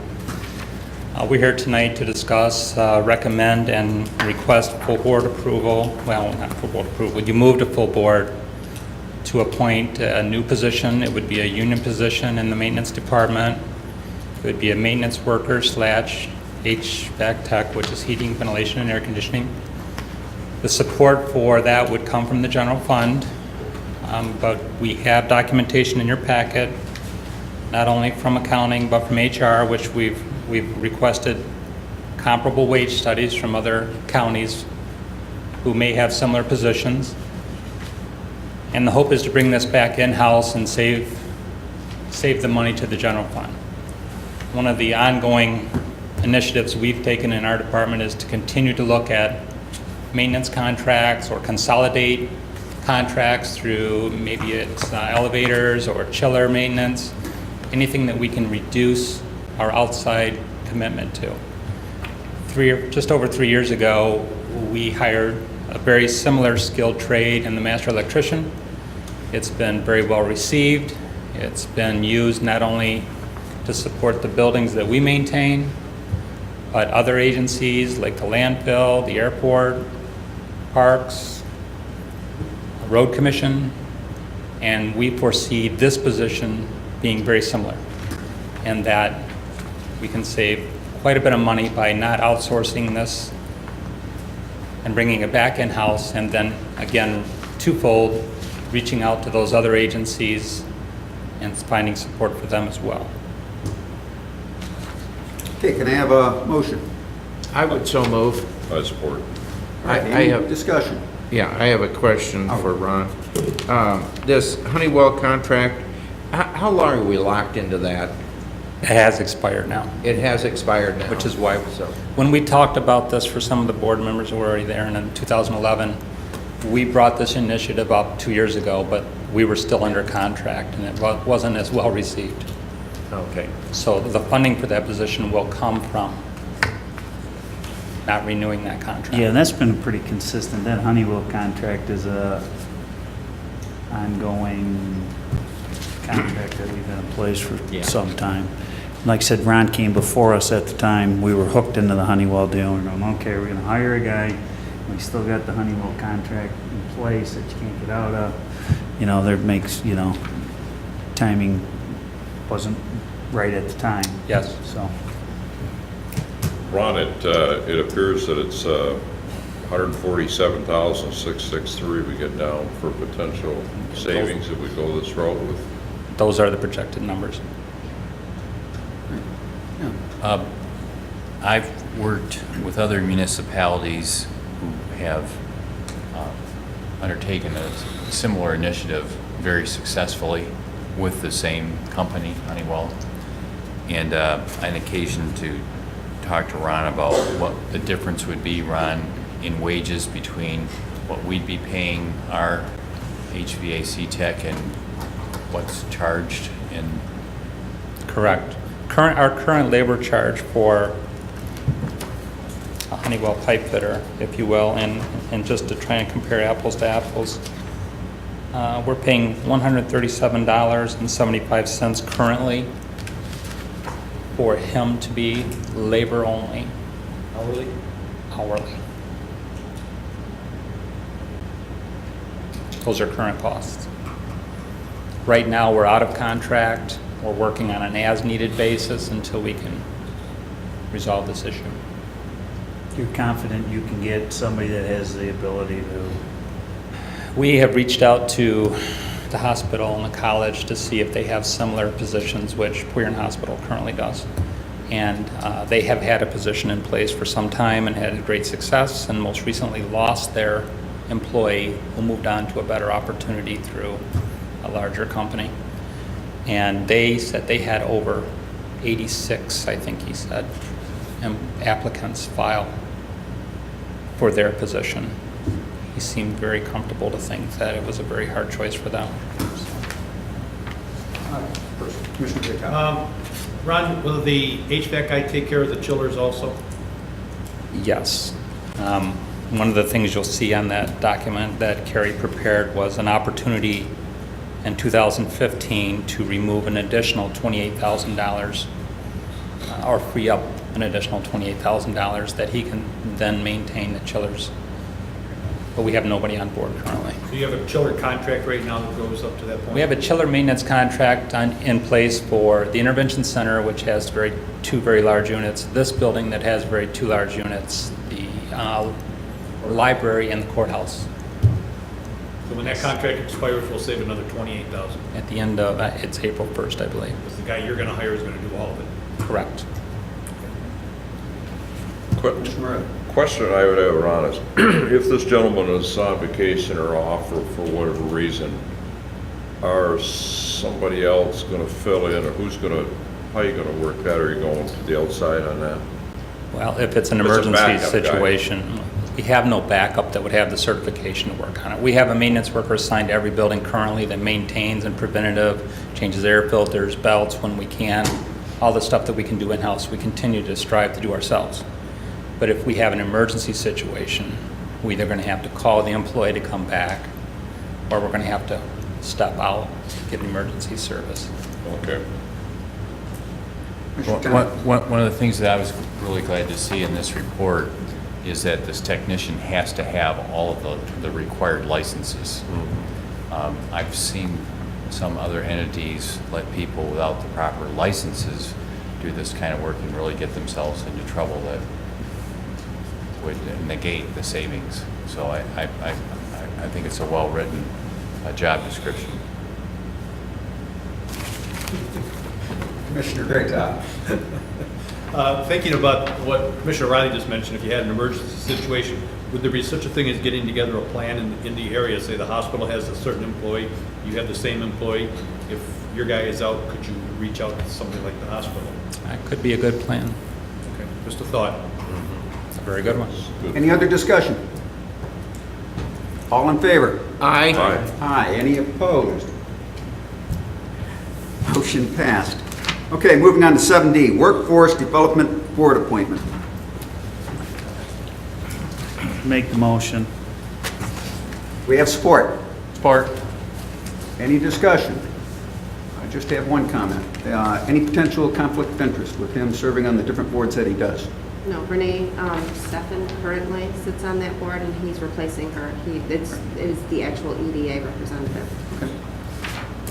[SPEAKER 16] We're here tonight to discuss, recommend, and request full board approval, well, not full board approval, you move to full board to appoint a new position. It would be a union position in the maintenance department. It would be a maintenance worker / HVAC tech, which is heating, ventilation, and air conditioning. The support for that would come from the general fund, but we have documentation in your packet, not only from accounting, but from HR, which we've requested comparable wage studies from other counties who may have similar positions. And the hope is to bring this back in-house and save the money to the general fund. One of the ongoing initiatives we've taken in our department is to continue to look at maintenance contracts or consolidate contracts through maybe it's elevators or chiller maintenance, anything that we can reduce our outside commitment to. Just over 3 years ago, we hired a very similar skilled trade in the master electrician. It's been very well received. It's been used not only to support the buildings that we maintain, but other agencies like the landfill, the airport, parks, road commission, and we foresee this position being very similar, and that we can save quite a bit of money by not outsourcing this and bringing it back in-house, and then again, twofold, reaching out to those other agencies and finding support for them as well.
[SPEAKER 8] Okay, can I have a motion?
[SPEAKER 4] I would so move.
[SPEAKER 2] I support.
[SPEAKER 8] All right,
[SPEAKER 4] I
[SPEAKER 8] any
[SPEAKER 4] have-
[SPEAKER 8] discussion?
[SPEAKER 4] Yeah, I have a question for Ron. This Honeywell contract, how long are we locked into that?
[SPEAKER 16] It has expired now.
[SPEAKER 4] It has expired now.
[SPEAKER 16] Which is why,
[SPEAKER 4] So,
[SPEAKER 16] when we talked about this for some of the board members who were already there in 2011, we brought this initiative up 2 years ago, but we were still under contract and it wasn't as well received.
[SPEAKER 4] okay.
[SPEAKER 16] So the funding for that position will come from not renewing that contract.
[SPEAKER 9] Yeah, and that's been pretty consistent. That Honeywell contract is a ongoing contract that we've had in place for some time. Like I said, Ron came before us at the time. We were hooked into the Honeywell deal. We're going, okay, we're going to hire a guy. We still got the Honeywell contract in place that you can't get out of. You know, that makes, you know, timing wasn't right at the time.
[SPEAKER 16] Yes.
[SPEAKER 9] So,
[SPEAKER 2] Ron, it appears that it's 147,663 we get down for potential savings if we go this route with.
[SPEAKER 16] Those are the projected numbers.
[SPEAKER 10] I've worked with other municipalities who have undertaken a similar initiative very successfully with the same company, Honeywell. And I had an occasion to talk to Ron about what the difference would be, Ron, in wages between what we'd be paying our HVAC tech and what's charged in.
[SPEAKER 16] Correct. Our current labor charge for a Honeywell pipe fitter, if you will, and just to try and compare apples to apples, we're paying $137.75 currently for him to be labor only.
[SPEAKER 7] Hourly?
[SPEAKER 16] Hourly. Those are current costs. Right now, we're out of contract. We're working on an as-needed basis until we can resolve this issue.
[SPEAKER 9] You're confident you can get somebody that has the ability to?
[SPEAKER 16] We have reached out to the hospital and the college to see if they have similar positions, which Queern Hospital currently does. And they have had a position in place for some time and had great success, and most recently lost their employee who moved on to a better opportunity through a larger company. And they said they had over 86, I think he said, applicants file for their position. He seemed very comfortable to think that it was a very hard choice for them.
[SPEAKER 8] Commissioner Dick.
[SPEAKER 7] Ron, will the HVAC guy take care of the chillers also?
[SPEAKER 16] Yes. One of the things you'll see on that document that Carrie prepared was an opportunity in 2015 to remove an additional $28,000 or free up an additional $28,000 that he can then maintain the chillers. But we have nobody on board currently.
[SPEAKER 7] So you have a chiller contract right now that goes up to that point?
[SPEAKER 16] We have a chiller maintenance contract in place for the Intervention Center, which has two very large units, this building that has two large units, the library and the courthouse.
[SPEAKER 7] So when that contract expires, we'll save another $28,000.
[SPEAKER 16] At the end of, it's April 1st, I believe.
[SPEAKER 7] Because the guy you're going to hire is going to do all of it.
[SPEAKER 16] Correct.
[SPEAKER 2] Question I would have, Ron, is if this gentleman is on vacation or off or for whatever reason, are somebody else going to fill in, or how are you going to work that? Are you going to the outside on that?
[SPEAKER 16] Well, if it's an emergency situation, we have no backup that would have the certification to work on it. We have a maintenance worker assigned to every building currently that maintains and preventative, changes air filters, belts when we can, all the stuff that we can do in-house, we continue to strive to do ourselves. But if we have an emergency situation, we're either going to have to call the employee to come back, or we're going to have to step out to get emergency service.
[SPEAKER 2] Okay.
[SPEAKER 10] One of the things that I was really glad to see in this report is that this technician has to have all of the required licenses. I've seen some other entities let people without the proper licenses do this kind of work and really get themselves into trouble that would negate the savings. So I think it's a well-written job description.
[SPEAKER 8] Commissioner Greatow.
[SPEAKER 7] Thinking about what Commissioner Riley just mentioned, if you had an emergency situation, would there be such a thing as getting together a plan in the area? Say the hospital has a certain employee, you have the same employee. If your guy is out, could you reach out to somebody like the hospital?
[SPEAKER 16] That could be a good plan.
[SPEAKER 7] Okay, just a thought.
[SPEAKER 16] It's a very good one.
[SPEAKER 8] Any other discussion? All in favor?
[SPEAKER 4] Aye.
[SPEAKER 2] Aye.
[SPEAKER 8] Aye. Any opposed? Motion passed. Okay, moving on to 7D, Workforce Development Board appointment.
[SPEAKER 9] Make the motion.
[SPEAKER 8] We have support.
[SPEAKER 10] Support.
[SPEAKER 8] Any discussion? I just have one comment. Any potential conflict of interest with him serving on the different boards that he does?
[SPEAKER 3] No, Renee Steffen currently sits on that board, and he's replacing her. It is the actual EDA representative.
[SPEAKER 8] Okay.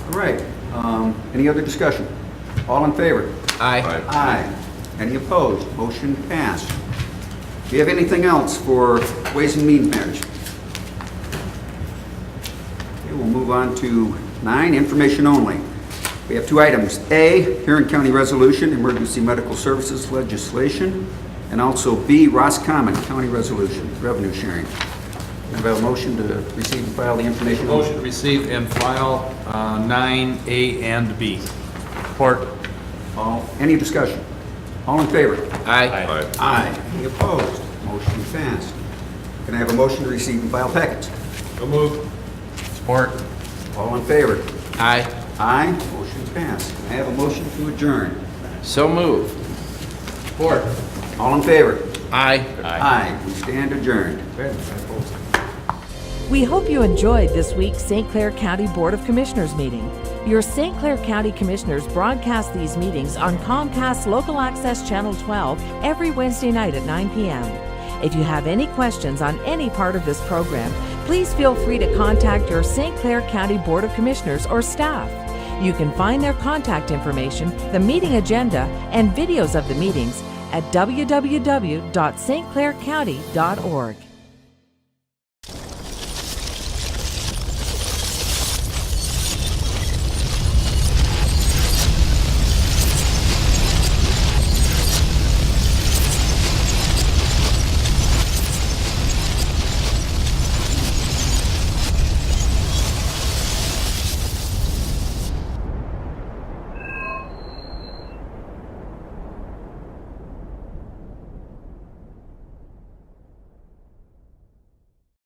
[SPEAKER 8] All right. Any other discussion? All in favor?
[SPEAKER 4] Aye.
[SPEAKER 8] Aye. Any opposed? Motion passed. Do you have anything else for Ways and Means matters? Okay, we'll move on to 9, information only. We have 2 items. A, Huron County Resolution, Emergency Medical Services Legislation, and also B, Roscommon County Resolution, Revenue Sharing. Can I have a motion to receive and file the information?
[SPEAKER 17] Motion to receive and file 9A and B.
[SPEAKER 10] Support.
[SPEAKER 8] Any discussion? All in favor?
[SPEAKER 10] Aye.
[SPEAKER 8] Aye. Any opposed? Motion passed. Can I have a motion to receive and file packets?
[SPEAKER 17] So moved.
[SPEAKER 10] Support.
[SPEAKER 8] All in favor?
[SPEAKER 4] Aye.
[SPEAKER 8] Aye. Motion passed. Can I have a motion to adjourn?
[SPEAKER 4] So move.
[SPEAKER 17] Support.
[SPEAKER 8] All in favor?
[SPEAKER 4] Aye.
[SPEAKER 8] Aye. We stand adjourned.
[SPEAKER 1] We hope you enjoyed this week's St. Clair County Board of Commissioners meeting. Your St. Clair County Commissioners broadcast these meetings on Comcast Local Access Channel 12 every Wednesday night at 9 p.m. If you have any questions on any part of this program, please feel free to contact your St. Clair County Board of Commissioners or staff. You can find their contact information, the meeting agenda, and videos of the meetings at www.stclaircounty.org.